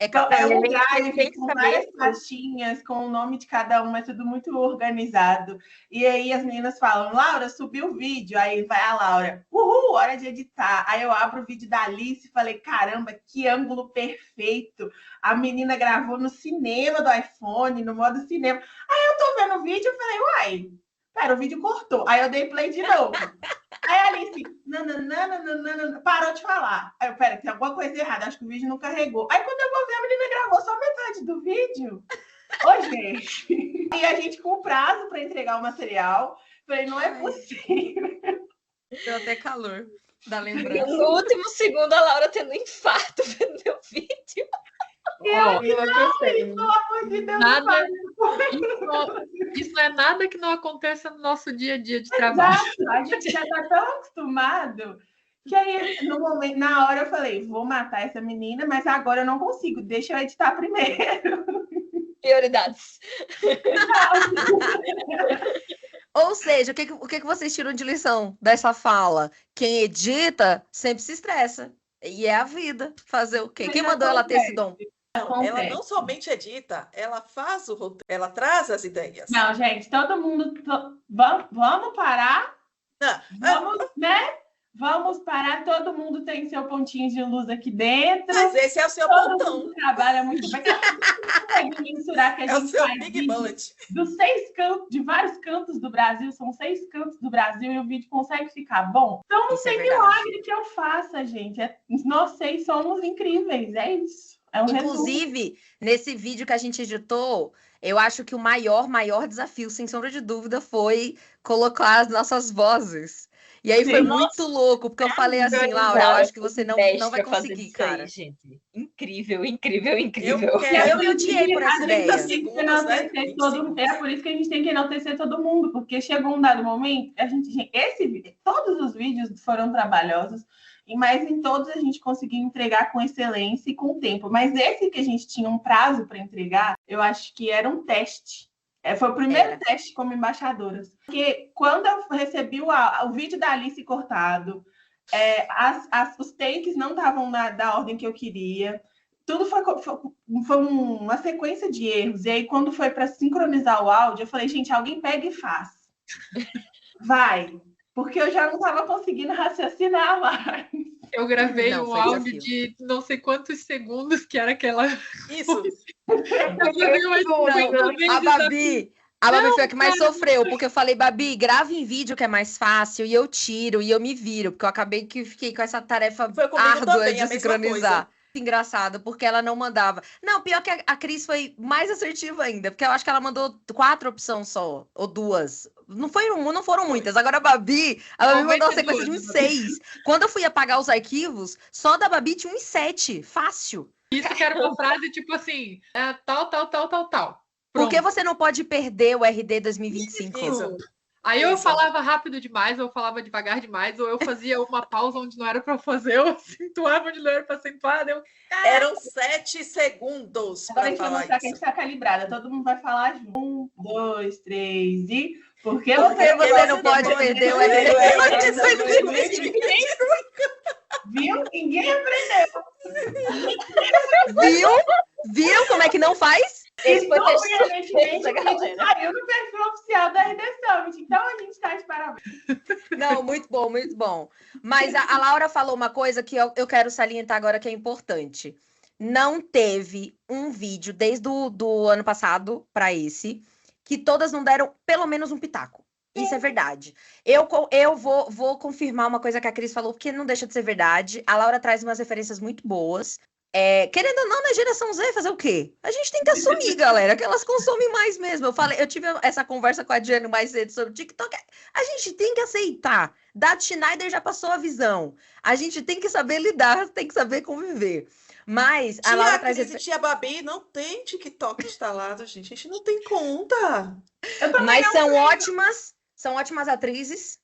Então, é um drive com várias pastinhas, com o nome de cada uma, é tudo muito organizado. E aí as meninas falam, Laura, subiu o vídeo. Aí vai a Laura, uhul, hora de editar. Aí eu abro o vídeo da Alice e falei, caramba, que ângulo perfeito. A menina gravou no cinema do iPhone, no modo cinema. Aí eu tô vendo o vídeo e falei, uai, pera, o vídeo cortou. Aí eu dei play de novo. Aí a Alice, parou de falar. Aí eu, pera, tem alguma coisa errada, acho que o vídeo não carregou. Aí quando eu vou ver, a menina gravou só metade do vídeo. Ô, gente. E a gente com prazo para entregar o material. Falei, não é possível. Deu até calor da E lembrança. no último segundo, a Laura tendo um infarto vendo meu vídeo. Ó, Enlouquecendo. Pelo amor de Deus, Nada- não faz isso não é nada que não aconteça no nosso dia a dia de trabalho. Exato. A gente já tá tão acostumado que aí, no momento, na hora, eu falei, vou matar essa menina, mas agora eu não consigo. Deixa eu editar primeiro. Prioridades. Ou seja, o que vocês tiram de lição dessa fala? Quem edita sempre se estressa. E é a vida. Fazer o quê? Quem mandou ela ter esse dom? Ela não somente edita, ela faz o roteiro, ela traz as ideias. Não, gente, todo mundo. Vamos parar? Não, Vamos, né? Vamos parar. Todo mundo tem seu pontinho de luz aqui dentro. mas esse é o seu Todo botão, mundo trabalha muito bem. A gente não consegue mensurar que a é o gente seu faz big vídeo bullet. dos 6 cantos, de vários cantos do Brasil, são 6 cantos do Brasil e o vídeo consegue ficar bom. Então não Isso é tem verdade. milagre que eu faça, gente. Nós 6 somos incríveis, é isso. É um resumo. Inclusive, nesse vídeo que a gente editou, eu acho que o maior desafio, sem sombra de dúvida, foi colocar as nossas vozes. E aí foi Sim. muito louco, porque eu falei assim, Laura, eu acho que você não vai conseguir, cara. Gente. Incrível, incrível, Eu incrível. quero Eu odiei por essa A gente ideia. tem que segundos, né? enaltecer 20 todo segundos. É por isso que a gente tem que enaltecer todo mundo, porque chegou um dado momento, todos os vídeos foram trabalhosos, mas em todos a gente conseguiu entregar com excelência e com tempo. Mas esse que a gente tinha um prazo para entregar, eu acho que era um teste. Foi o primeiro teste como embaixadoras. Porque quando eu recebi o vídeo da Alice cortado, os takes não estavam da ordem que eu queria. Tudo foi uma sequência de erros. E aí, quando foi para sincronizar o áudio, eu falei, gente, alguém pega e faz. Vai. Porque eu já não estava conseguindo raciocinar mais. Eu gravei Não, um foi áudio desafio. de não sei quantos segundos, que era aquela. Isso. Eu gravei umas 50 vezes. A Babi foi a que mais sofreu, porque eu falei, Babi, grave em vídeo que é mais fácil, e eu tiro, e eu me viro, porque eu acabei que fiquei com essa tarefa Foi comigo árdua também, a de mesma sincronizar. Engraçado, porque ela não mandava. Não, pior que a Cris foi mais assertiva ainda, porque eu acho que ela mandou 4 opções só, ou 2. Não foram muitas. Agora a Babi mandou uma sequência de uns 6. Quando eu fui apagar os arquivos, só da Babi tinha uns 7. Fácil. Isso que era uma frase tipo assim, tal. Por que Pronto. você não pode perder o RD 2025? Isso. Aí eu Isso. falava rápido demais, ou eu falava devagar demais, ou eu fazia uma pausa onde não era para fazer, eu acentuava onde não era para acentuar. Eram 7 segundos Agora a para gente vai falar mostrar que a isso. gente está calibrada. Todo mundo vai falar junto. 1, 2, 3 e... Porque Porque você não pode perder o RD 2025. Viu? Ninguém aprendeu. Viram como é que não faz? Esse foi o teste de Obviamente, surpresa, a gente galera. saiu no perfil oficial da RD Summit. Então a gente está de parabéns. Não, muito bom, muito bom. Mas a Laura falou uma coisa que eu quero salientar agora que é importante. Não teve um vídeo desde do ano passado para esse que todas não deram pelo menos um pitaco. Isso é verdade. Eu vou confirmar uma coisa que a Cris falou, porque não deixa de ser verdade. A Laura traz umas referências muito boas. Querendo ou não, na geração Z, fazer o quê? A gente tem que assumir, galera, que elas consomem mais mesmo. Eu tive essa conversa com a Diane mais cedo sobre o TikTok. A gente tem que aceitar. Dad Schneider já passou a visão. A gente tem que saber lidar, tem que saber conviver. Mas a Laura traz... Cris e tia Babi não tem TikTok instalado, gente. A gente não tem conta. Mas são ótimas atrizes,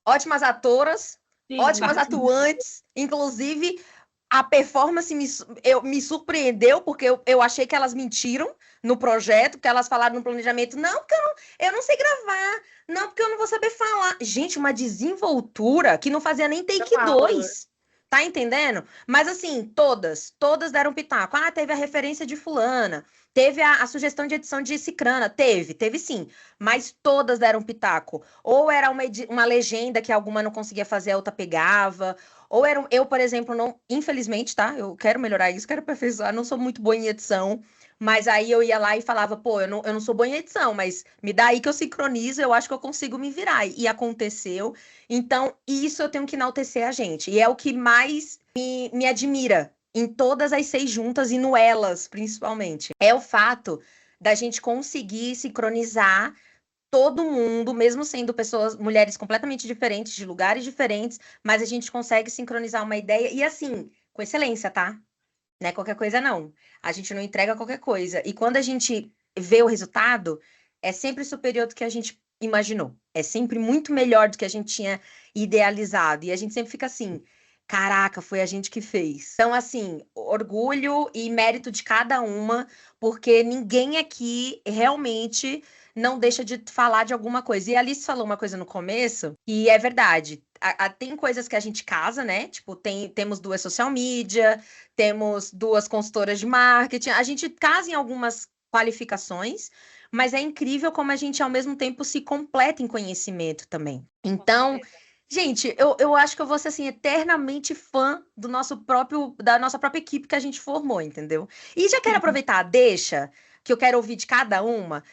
ótimas atoras, Sim, ótimas atuantes. Inclusive, a performance me surpreendeu, porque eu achei que elas mentiram no projeto, porque elas falaram no planejamento, não, porque eu não sei gravar, não, porque eu não vou saber falar. Gente, uma desenvoltura que não fazia nem take 2. Tá entendendo? Mas assim, todas deram pitaco. Ah, teve a referência de fulana, teve a sugestão de edição de cicrana, teve sim, mas todas deram pitaco. Ou era uma legenda que alguma não conseguia fazer, a outra pegava, ou eu, por exemplo, não, infelizmente, tá? Eu quero melhorar isso, quero aperfeiçoar, não sou muito boa em edição, mas aí eu ia lá e falava, pô, eu não sou boa em edição, mas me dá aí que eu sincronizo, eu acho que eu consigo me virar. E aconteceu. Então, isso eu tenho que enaltecer a gente. E é o que mais me admira em todas as 6 juntas e no Elas, principalmente. É o fato da gente conseguir sincronizar todo mundo, mesmo sendo pessoas, mulheres completamente diferentes, de lugares diferentes, mas a gente consegue sincronizar uma ideia e assim, com excelência, tá? Não é qualquer coisa, não. A gente não entrega qualquer coisa. E quando a gente vê o resultado, é sempre superior do que a gente imaginou. É sempre muito melhor do que a gente tinha idealizado. E a gente sempre fica assim, caraca, foi a gente que fez. Então, assim, orgulho e mérito de cada uma, porque ninguém aqui realmente não deixa de falar de alguma coisa. E a Alice falou uma coisa no começo, e é verdade. Tem coisas que a gente casa, né? Tipo, temos 2 social media, temos 2 consultoras de marketing. A gente casa em algumas qualificações, mas é incrível como a gente, ao mesmo tempo, se completa em conhecimento também. Então, gente, eu acho que eu vou ser, assim, eternamente fã da nossa própria equipe que a gente formou, entendeu? E já quero aproveitar a deixa, que eu quero ouvir de cada uma,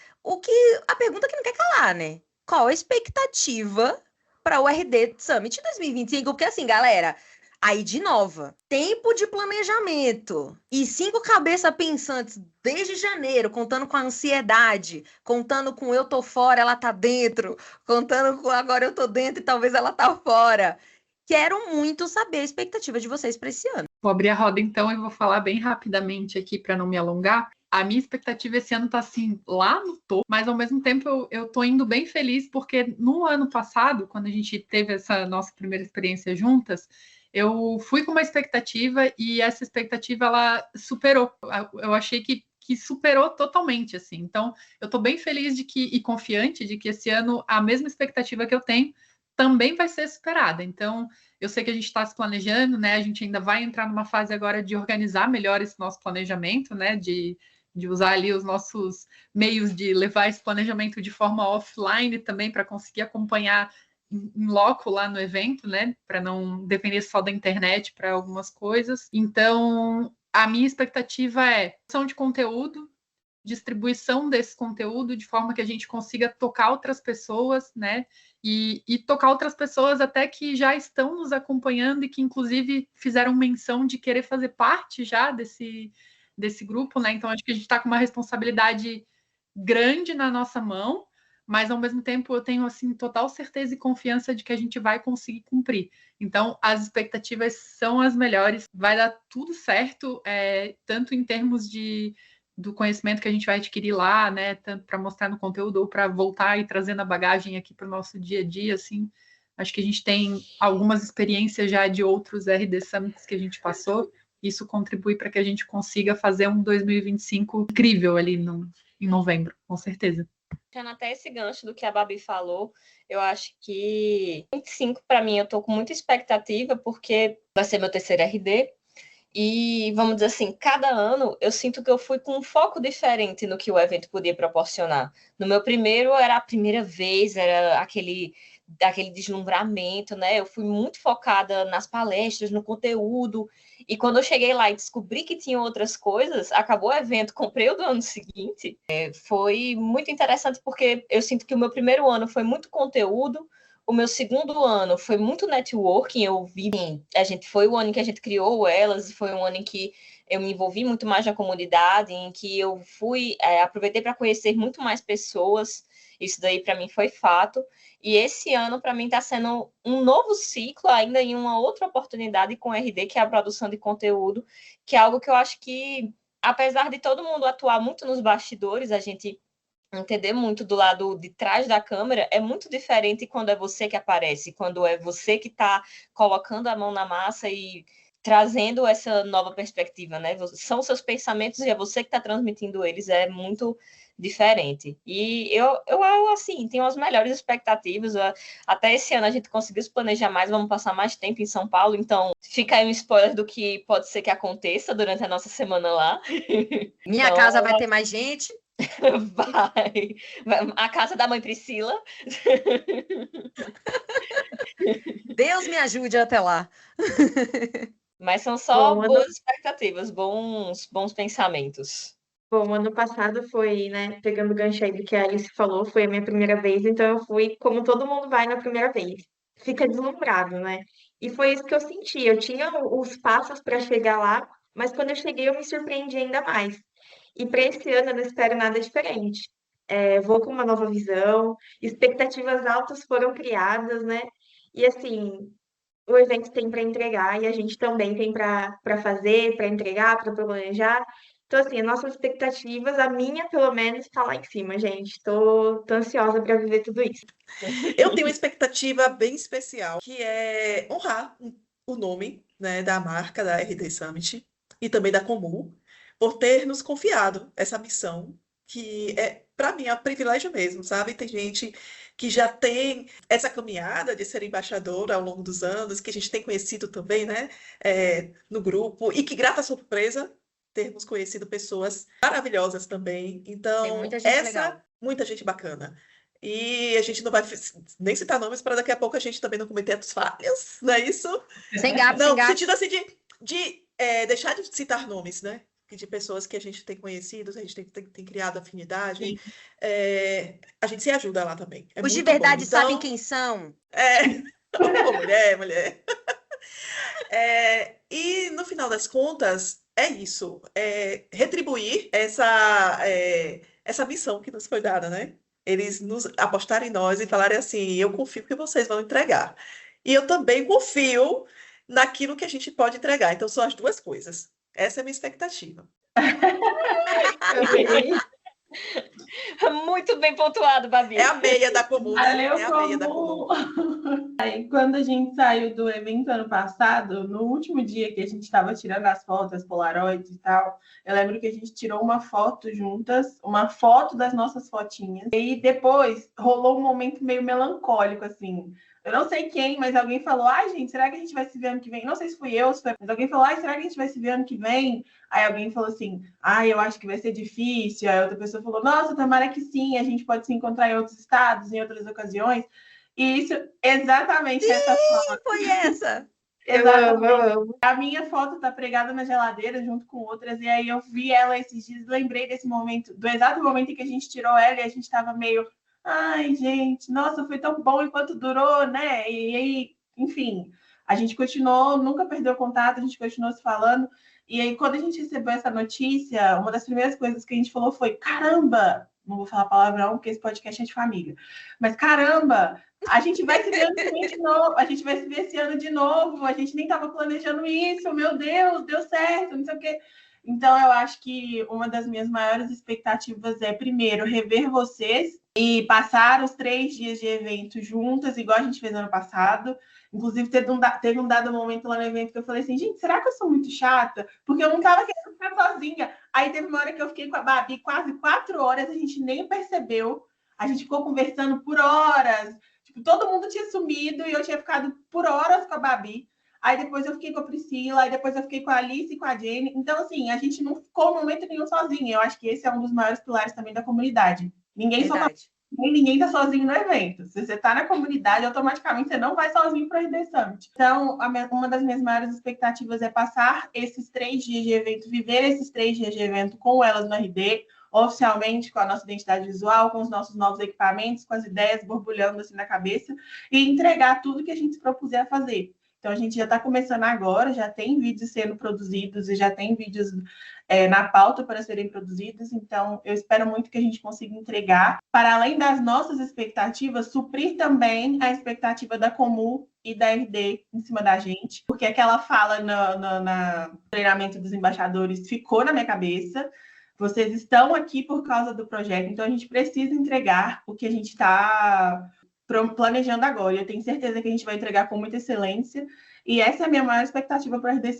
a pergunta que não quer calar, né? Qual a expectativa para o RD Summit 2025? Porque assim, galera, aí de nova, tempo de planejamento e 5 cabeças pensantes desde janeiro, contando com a ansiedade, contando com eu tô fora, ela tá dentro, contando com agora eu tô dentro e talvez ela tá fora. Quero muito saber a expectativa de vocês para esse ano. Vou abrir a roda então e vou falar bem rapidamente aqui para não me alongar. A minha expectativa esse ano tá assim, lá no topo, mas ao mesmo tempo eu tô indo bem feliz porque no ano passado, quando a gente teve essa nossa primeira experiência juntas, eu fui com uma expectativa e essa expectativa ela superou. Eu achei que superou totalmente, assim. Então, eu tô bem feliz e confiante de que esse ano a mesma expectativa que eu tenho também vai ser superada. Então, eu sei que a gente está se planejando, né? A gente ainda vai entrar numa fase agora de organizar melhor esse nosso planejamento, né? De usar ali os nossos meios de levar esse planejamento de forma offline também para conseguir acompanhar em loco lá no evento, né? Para não depender só da internet para algumas coisas. Então, a minha expectativa é produção de conteúdo, distribuição desse conteúdo de forma que a gente consiga tocar outras pessoas, né? E tocar outras pessoas até que já estão nos acompanhando e que, inclusive, fizeram menção de querer fazer parte já desse grupo, né? Então, acho que a gente está com uma responsabilidade grande na nossa mão, mas, ao mesmo tempo, eu tenho, assim, total certeza e confiança de que a gente vai conseguir cumprir. Então, as expectativas são as melhores, vai dar tudo certo, tanto em termos do conhecimento que a gente vai adquirir lá, né, tanto para mostrar no conteúdo ou para voltar e trazendo a bagagem aqui para o nosso dia a dia, assim. Acho que a gente tem algumas experiências já de outros RD Summits que a gente passou. Isso contribui para que a gente consiga fazer um 2025 incrível ali em novembro, com certeza. Puxando até esse gancho do que a Babi falou, eu acho que 25 para mim eu tô com muita expectativa porque vai ser meu terceiro RD. E, vamos dizer assim, cada ano eu sinto que eu fui com um foco diferente no que o evento podia proporcionar. No meu primeiro era a primeira vez, era aquele deslumbramento, né? Eu fui muito focada nas palestras, no conteúdo. E quando eu cheguei lá e descobri que tinha outras coisas, acabou o evento, comprei o do ano seguinte. Foi muito interessante porque eu sinto que o meu primeiro ano foi muito conteúdo, o meu segundo ano foi muito networking, foi o ano em que a gente criou Elas, foi um ano em que eu me envolvi muito mais na comunidade, em que eu aproveitei para conhecer muito mais pessoas, isso daí para mim foi fato, e esse ano para mim está sendo um novo ciclo, ainda em uma outra oportunidade com RD, que é a produção de conteúdo, que é algo que eu acho que, apesar de todo mundo atuar muito nos bastidores, a gente entender muito do lado de trás da câmera é muito diferente quando é você que aparece, quando é você que está colocando a mão na massa e trazendo essa nova perspectiva, né? São seus pensamentos e é você que está transmitindo eles, é muito diferente. E eu assim, tenho as melhores expectativas. Até esse ano a gente conseguiu se planejar mais, vamos passar mais tempo em São Paulo, então fica aí um spoiler do que pode ser que aconteça durante a nossa semana lá. Minha casa vai ter mais gente. Vai. A casa da mãe Priscila. Deus me ajude até lá. Mas são só boas expectativas, bons pensamentos. Bom, ano passado foi, né, pegando o gancho aí do que a Alice falou, foi a minha primeira vez, então eu fui como todo mundo vai na primeira vez. Fica deslumbrado, né? E foi isso que eu senti. Eu tinha os passos para chegar lá, Mas quando eu cheguei, eu me surpreendi ainda mais. E para esse ano eu não espero nada diferente. Vou com uma nova visão, expectativas altas foram criadas, né? E assim, o evento tem para entregar e a gente também tem para fazer, para entregar, para planejar. Então, assim, as nossas expectativas, a minha pelo menos, está lá em cima, gente. Tô ansiosa para viver tudo isso. Eu tenho uma expectativa bem especial, que é honrar o nome, né, da marca da RD Summit e também da Comum, por ter nos confiado essa missão, que para mim, é um privilégio mesmo, sabe? Tem gente que já tem essa caminhada de ser embaixadora ao longo dos anos, que a gente tem conhecido também, né, no grupo, e que grata surpresa termos conhecido pessoas maravilhosas também. Tem Então, muita gente legal. muita gente bacana. E a gente não vai nem citar nomes para daqui a pouco a gente também não cometer as falhas, não é isso? Sem gato, Não, sem no gato. sentido assim de deixar de citar nomes, né? De pessoas que a gente tem conhecido, a gente tem criado afinidade. A gente se ajuda lá também. É Os de muito bom. verdade sabem Então, quem são. Ô, mulher. E no final das contas, é isso. Retribuir essa missão que nos foi dada, né? Eles nos apostarem em nós e falarem assim, eu confio que vocês vão entregar. E eu também confio naquilo que a gente pode entregar. Então, são as duas coisas. Essa é a minha expectativa. Muito bem pontuado, Babi. É a meia da Comum, né? Valeu, É a meia da Comum. Aí, quando a gente saiu do evento ano passado, no último dia que a gente estava tirando as fotos, as Polaroids e tal, eu lembro que a gente tirou uma foto juntas, uma foto das nossas fotinhas. E depois rolou um momento meio melancólico, assim. Eu não sei quem, mas alguém falou: ai, gente, será que a gente vai se ver ano que vem? Não sei se fui eu, se foi, mas alguém falou: ai, será que a gente vai se ver ano que vem? Aí alguém falou assim: ai, eu acho que vai ser difícil. Aí outra pessoa falou: nossa, tomara que sim, a gente pode se encontrar em outros estados, em outras ocasiões. E isso, exatamente essa foto. Foi essa. Eu amo. A minha foto tá pregada na geladeira junto com outras, e aí eu vi ela esses dias, lembrei desse momento, do exato momento em que a gente tirou ela e a gente tava meio, ai, gente, nossa, foi tão bom enquanto durou, né? E aí, enfim, a gente continuou, nunca perdeu contato, a gente continuou se falando. E aí, quando a gente recebeu essa notícia, uma das primeiras coisas que a gente falou foi: caramba, não vou falar palavrão, porque esse podcast é de família, mas caramba, a gente vai se ver ano que vem de novo, a gente vai se ver esse ano de novo, a gente nem estava planejando isso, meu Deus, deu certo, não sei o quê. Então, eu acho que uma das minhas maiores expectativas é, primeiro, rever vocês e passar os 3 dias de evento juntas, igual a gente fez ano passado. Inclusive, teve um dado momento lá no evento que eu falei assim, gente, será que eu sou muito chata? Porque eu não estava querendo ficar sozinha. Aí teve uma hora que eu fiquei com a Babi quase 4 horas, a gente nem percebeu. A gente ficou conversando por horas. Tipo, todo mundo tinha sumido e eu tinha ficado por horas com a Babi. Aí depois eu fiquei com a Priscila, aí depois eu fiquei com a Alice e com a Jenny. Então, assim, a gente não ficou em momento nenhum sozinha. Eu acho que esse é um dos maiores pilares também da comunidade. Ninguém tá sozinho no evento. Se você tá na comunidade, automaticamente você não vai sozinho para o RD Summit. Então, uma das minhas maiores expectativas é passar esses 3 dias de evento, viver esses 3 dias de evento com elas no RD, oficialmente, com a nossa identidade visual, com os nossos novos equipamentos, com as ideias borbulhando assim na cabeça, e entregar tudo que a gente se propuser a fazer. Então, a gente já está começando agora, já tem vídeos sendo produzidos e já tem vídeos na pauta para serem produzidos. Então, eu espero muito que a gente consiga entregar, para além das nossas expectativas, suprir também a expectativa da Comum e da RD em cima da gente, porque aquela fala no treinamento dos embaixadores ficou na minha cabeça. Vocês estão aqui por causa do projeto, então a gente precisa entregar o que a gente está planejando agora. Eu tenho certeza que a gente vai entregar com muita excelência. E essa é a minha maior expectativa para o RD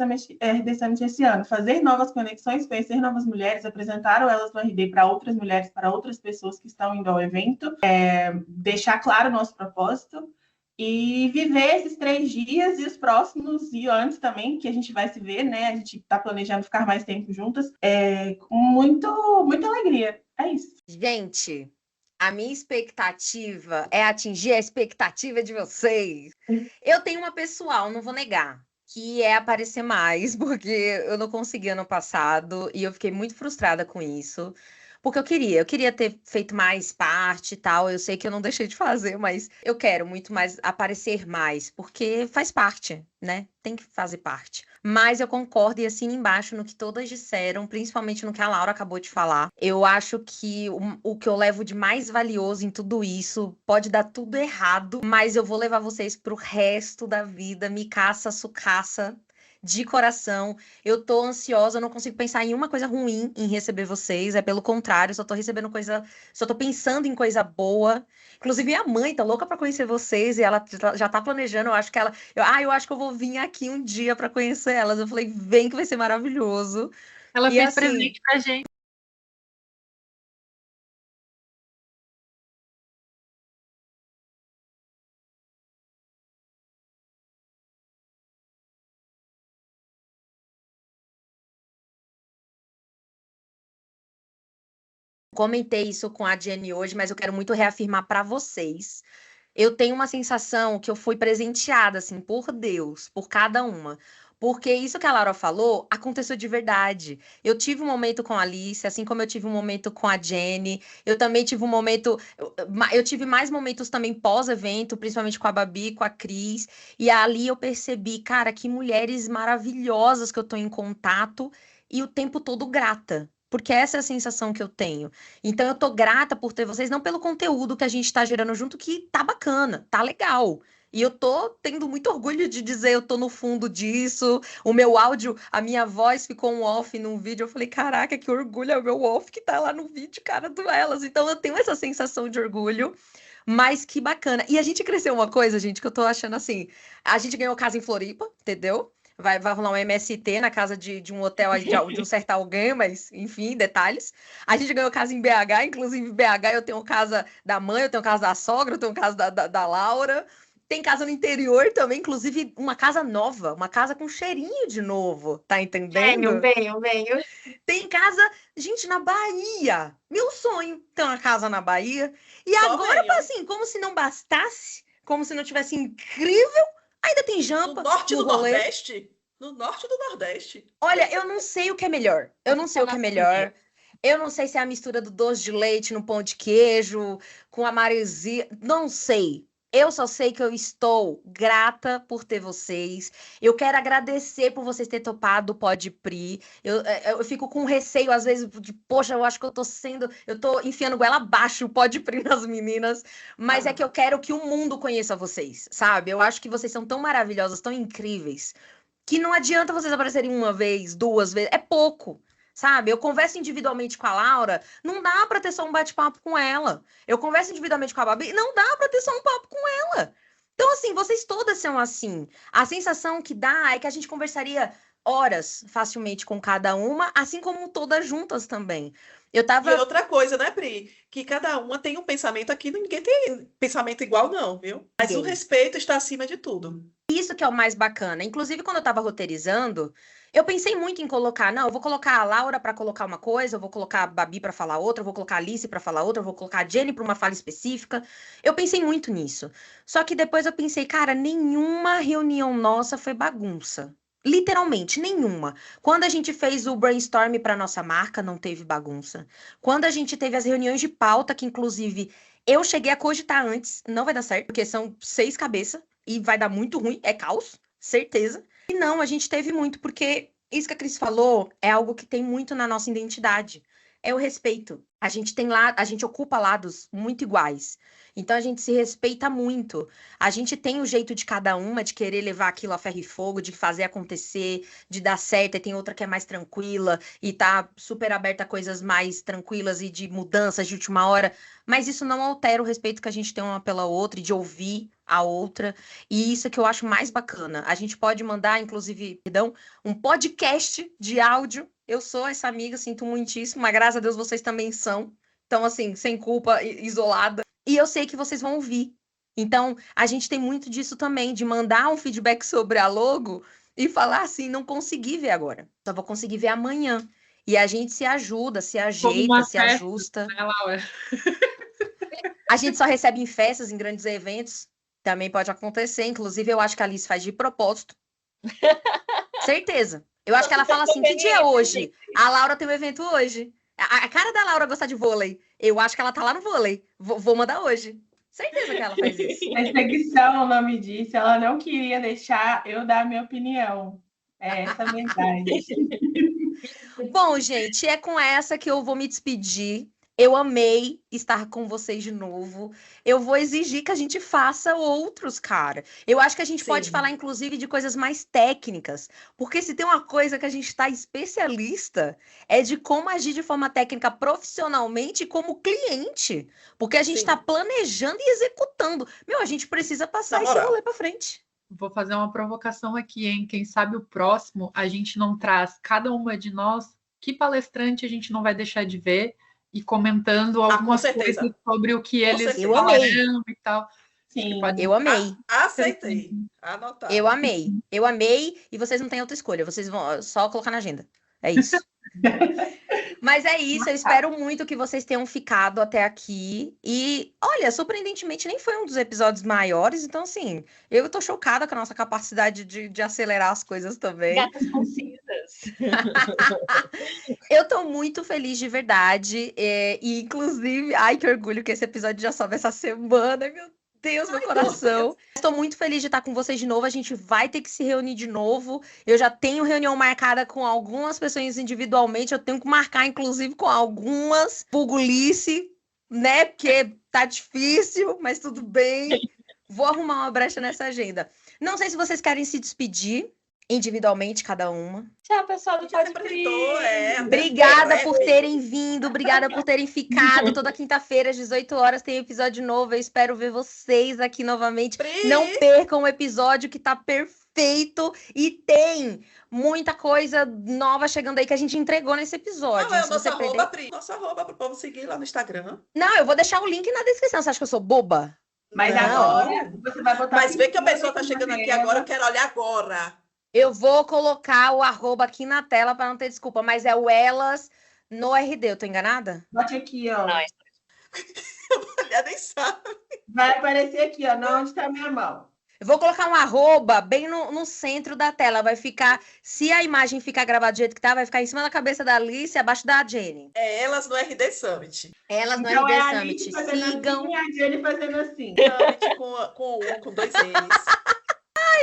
Summit esse ano. Fazer novas conexões, conhecer novas mulheres, apresentar elas no RD para outras mulheres, para outras pessoas que estão indo ao evento, deixar claro o nosso propósito e viver esses 3 dias e os próximos e antes também, que a gente vai se ver, né? A gente está planejando ficar mais tempo juntas, com muita alegria. É isso. Gente, a minha expectativa é atingir a expectativa de vocês. Eu tenho uma pessoal, não vou negar, que é aparecer mais, porque eu não consegui ano passado e eu fiquei muito frustrada com isso. porque eu queria ter feito mais parte e tal. Eu sei que eu não deixei de fazer, mas eu quero muito mais aparecer mais, porque faz parte, né? Tem que fazer parte. Mas eu concordo e assino embaixo no que todas disseram, principalmente no que a Laura acabou de falar. Eu acho que o que eu levo de mais valioso em tudo isso pode dar tudo errado, mas eu vou levar vocês pro resto da vida, me caça, sucaça. De coração, eu tô ansiosa, eu não consigo pensar em uma coisa ruim em receber vocês, é pelo contrário, só tô pensando em coisa boa. Inclusive, minha mãe tá louca pra conhecer vocês e ela já tá planejando, eu acho que eu vou vir aqui um dia pra conhecer elas. Eu falei, vem que vai ser maravilhoso. Ela E fez assim, presente pra gente. comentei isso com a Jenny hoje, mas eu quero muito reafirmar pra vocês. Eu tenho uma sensação que eu fui presenteada, assim, por Deus, por cada uma. Porque isso que a Laura falou aconteceu de verdade. Eu tive um momento com a Alice, assim como eu tive um momento com a Jenny. Eu também tive um momento. Eu tive mais momentos também pós-evento, principalmente com a Babi, com a Cris. E ali eu percebi, cara, que mulheres maravilhosas que eu tô em contato e o tempo todo grata. Porque essa é a sensação que eu tenho. Então, eu tô grata por ter vocês, não pelo conteúdo que a gente tá gerando junto, que tá bacana, tá legal. E eu tô tendo muito orgulho de dizer, eu tô no fundo disso. O meu áudio, a minha voz ficou um off num vídeo. Eu falei, caraca, que orgulho, é o meu off que tá lá no vídeo, cara, do Elas. Então, eu tenho essa sensação de orgulho. Mas que bacana. E a gente cresceu uma coisa, gente, que eu tô achando assim. A gente ganhou casa em Floripa, entendeu? Vai rolar um MST na casa de um hotel aí de um certo alguém, mas enfim, detalhes. A gente ganhou casa em BH, inclusive em BH eu tenho casa da mãe, eu tenho casa da sogra, eu tenho casa da Laura. Tem casa no interior também, inclusive uma casa nova, uma casa com cheirinho de novo, tá entendendo? Venho. Tem casa, gente, na Bahia. Meu sonho ter uma casa na Bahia. E Só agora, venham. assim, como se não bastasse, como se não tivesse incrível, ainda tem No jampa norte no do rolê. Nordeste? No norte do Nordeste. Olha, eu não sei o que é melhor. Eu não sei o que é melhor. Eu não sei se é a mistura do doce de leite no pão de queijo, com a maresia. Não sei. Eu só sei que eu estou grata por ter vocês. Eu quero agradecer por vocês terem topado o Pod Pri. Eu fico com receio, às vezes, de, poxa, eu acho que eu tô enfiando goela abaixo o Pod Pri nas meninas. Mas é que eu quero que o mundo conheça vocês, sabe? Eu acho que vocês são tão maravilhosas, tão incríveis que não adianta vocês aparecerem uma vez, duas vezes, é pouco, sabe? Eu converso individualmente com a Laura, não dá pra ter só um bate-papo com ela. Eu converso individualmente com a Babi, não dá pra ter só um papo com ela. Então, assim, vocês todas são assim. A sensação que dá é que a gente conversaria horas facilmente com cada uma, assim como todas juntas também. Eu E tava. outra coisa, né, Pri? Que cada uma tem um pensamento aqui, ninguém tem pensamento igual, não, viu? Mas o Ninguém. respeito está acima de tudo. Isso que é o mais bacana. Inclusive, quando eu tava roteirizando, eu pensei muito em colocar, não, eu vou colocar a Laura pra colocar uma coisa, eu vou colocar a Babi pra falar outra, eu vou colocar a Alice pra falar outra, eu vou colocar a Jenny pra uma fala específica. Eu pensei muito nisso. Só que depois eu pensei, cara, nenhuma reunião nossa foi bagunça. Literalmente, nenhuma. Quando a gente fez o brainstorm para nossa marca, não teve bagunça. Quando a gente teve as reuniões de pauta, que inclusive eu cheguei a cogitar antes, não vai dar certo, porque são 6 cabeças e vai dar muito ruim, é caos, certeza. E não, a gente teve muito, porque isso que a Cris falou é algo que tem muito na nossa identidade. É o respeito. A gente tem lá, a gente ocupa lados muito iguais. Então a gente se respeita muito. A gente tem o jeito de cada uma de querer levar aquilo a ferro e fogo, de fazer acontecer, de dar certo, e tem outra que é mais tranquila e tá super aberta a coisas mais tranquilas e de mudanças de última hora. Mas isso não altera o respeito que a gente tem uma pela outra e de ouvir a outra. E isso é que eu acho mais bacana. A gente pode mandar, inclusive, perdão, um podcast de áudio. Eu sou essa amiga, sinto muitíssimo, mas graças a Deus vocês também são. Então, assim, sem culpa, isolada. E eu sei que vocês vão ouvir. Então, a gente tem muito disso também, de mandar um feedback sobre a logo e falar assim, não consegui ver agora. Só vou conseguir ver amanhã. E a gente se ajuda, se Como ajeita, uma se festa, ajusta. né, Laura? A gente só recebe em festas, em grandes eventos. Também pode acontecer. Inclusive, eu acho que a Alice faz de propósito. Certeza. Eu acho que ela fala assim, que dia é hoje? A Laura tem um evento hoje. A cara da Laura gostar de vôlei. Eu acho que ela tá lá no vôlei. Vou mandar hoje. Certeza que ela faz isso. Perseguição, o nome disso. Ela não queria deixar eu dar a minha opinião. É essa a verdade. Bom, gente, é com essa que eu vou me despedir. Eu amei estar com vocês de novo. Eu vou exigir que a gente faça outros, cara. Eu acho que a gente pode Sim. falar, inclusive, de coisas mais técnicas. Porque se tem uma coisa que a gente está especialista, é de como agir de forma técnica profissionalmente como cliente. Porque a gente Sim. está planejando e executando. Meu, a gente precisa passar Na esse moral. rolê para frente. Vou fazer uma provocação aqui, hein? Quem sabe o próximo a gente não traz cada uma de nós, que palestrante a gente não vai deixar de ver e comentando algumas certeza. coisas sobre o que eles certeza. Eu amei. falaram e tal. Sim. Eu amei. Aceitei. Anotado. Eu amei. Eu amei e vocês não têm outra escolha. Vocês vão só colocar na agenda. É isso. Mas é isso. Eu espero muito que vocês tenham ficado até aqui. E, olha, surpreendentemente, nem foi um dos episódios maiores. Então, assim, eu tô chocada com a nossa capacidade de acelerar as coisas também. Gatas concisas. Eu tô muito feliz de verdade. E, inclusive, ai, que orgulho que esse episódio já sobe essa semana. Meu Deus, meu coração. Estou muito feliz de estar com vocês de novo. A gente vai ter que se reunir de novo. Eu já tenho reunião marcada com algumas pessoas individualmente. Eu tenho que marcar, inclusive, com algumas. Pugulice, né? Porque tá difícil, mas tudo bem. Vou arrumar uma brecha nessa agenda. Não sei se vocês querem se despedir individualmente, cada uma. Tchau, pessoal do Já Pode representou, Crer. Obrigada por terem vindo, obrigada por terem ficado. Toda quinta-feira, às 18 horas, tem episódio novo. Eu espero ver vocês aqui novamente. Pri. Não percam o episódio que tá perfeito e tem muita coisa nova chegando aí que a gente entregou nesse episódio. Não, é o Se nosso você arroba, perder... Pri. Nosso arroba pro povo seguir lá no Instagram. Não, eu vou deixar o link na descrição. Você acha que eu sou boba? Mas Não. agora você vai botar. Mas vê que a pessoa tá chegando aqui agora, eu quero olhar agora. Eu vou colocar o arroba aqui na tela para não ter desculpa, mas é o Elas no RD. Eu tô enganada? Bote aqui, ó. Nós. Olha, nem sabe. Vai aparecer aqui, ó. Não, onde tá a minha mão. Eu vou colocar um arroba bem no centro da tela. Vai ficar, se a imagem ficar gravada do jeito que tá, vai ficar em cima da cabeça da Alice e abaixo da Jenny. É elas no RD Summit. Elas no Então RD é a Summit. Alice fazendo Sigam. assim e a Jenny fazendo assim. Summit com dois N's.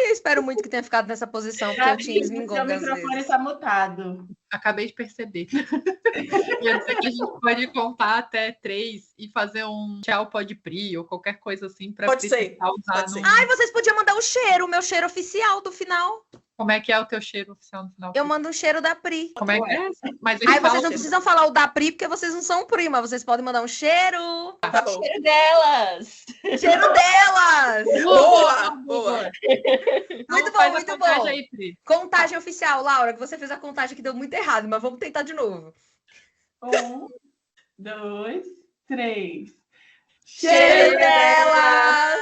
Eu espero muito que tenha ficado nessa posição, porque eu tinha Seu esmingonga às microfone vezes. tá mutado. Acabei de perceber. Quer dizer que a gente pode contar até 3 e fazer um tchau pode Pri ou qualquer coisa assim para Pode ser, usar pode ser. no... Ai, vocês podiam mandar o cheiro, o meu cheiro oficial do final. Como é que é o teu cheiro oficial no final? Eu mando um cheiro da Pri. Como é que é? Mas Aí eles vocês falam não precisam falar o da Pri, porque vocês não são prima. Vocês podem mandar um cheiro. Tá bom. Cheiro delas. Cheiro delas! Boa, boa. Muito bom, faz a muito contagem bom. aí, Pri. Contagem oficial, Laura, que você fez a contagem que deu muito errado, mas vamos tentar de novo. 1, 2, 3. Cheiro delas!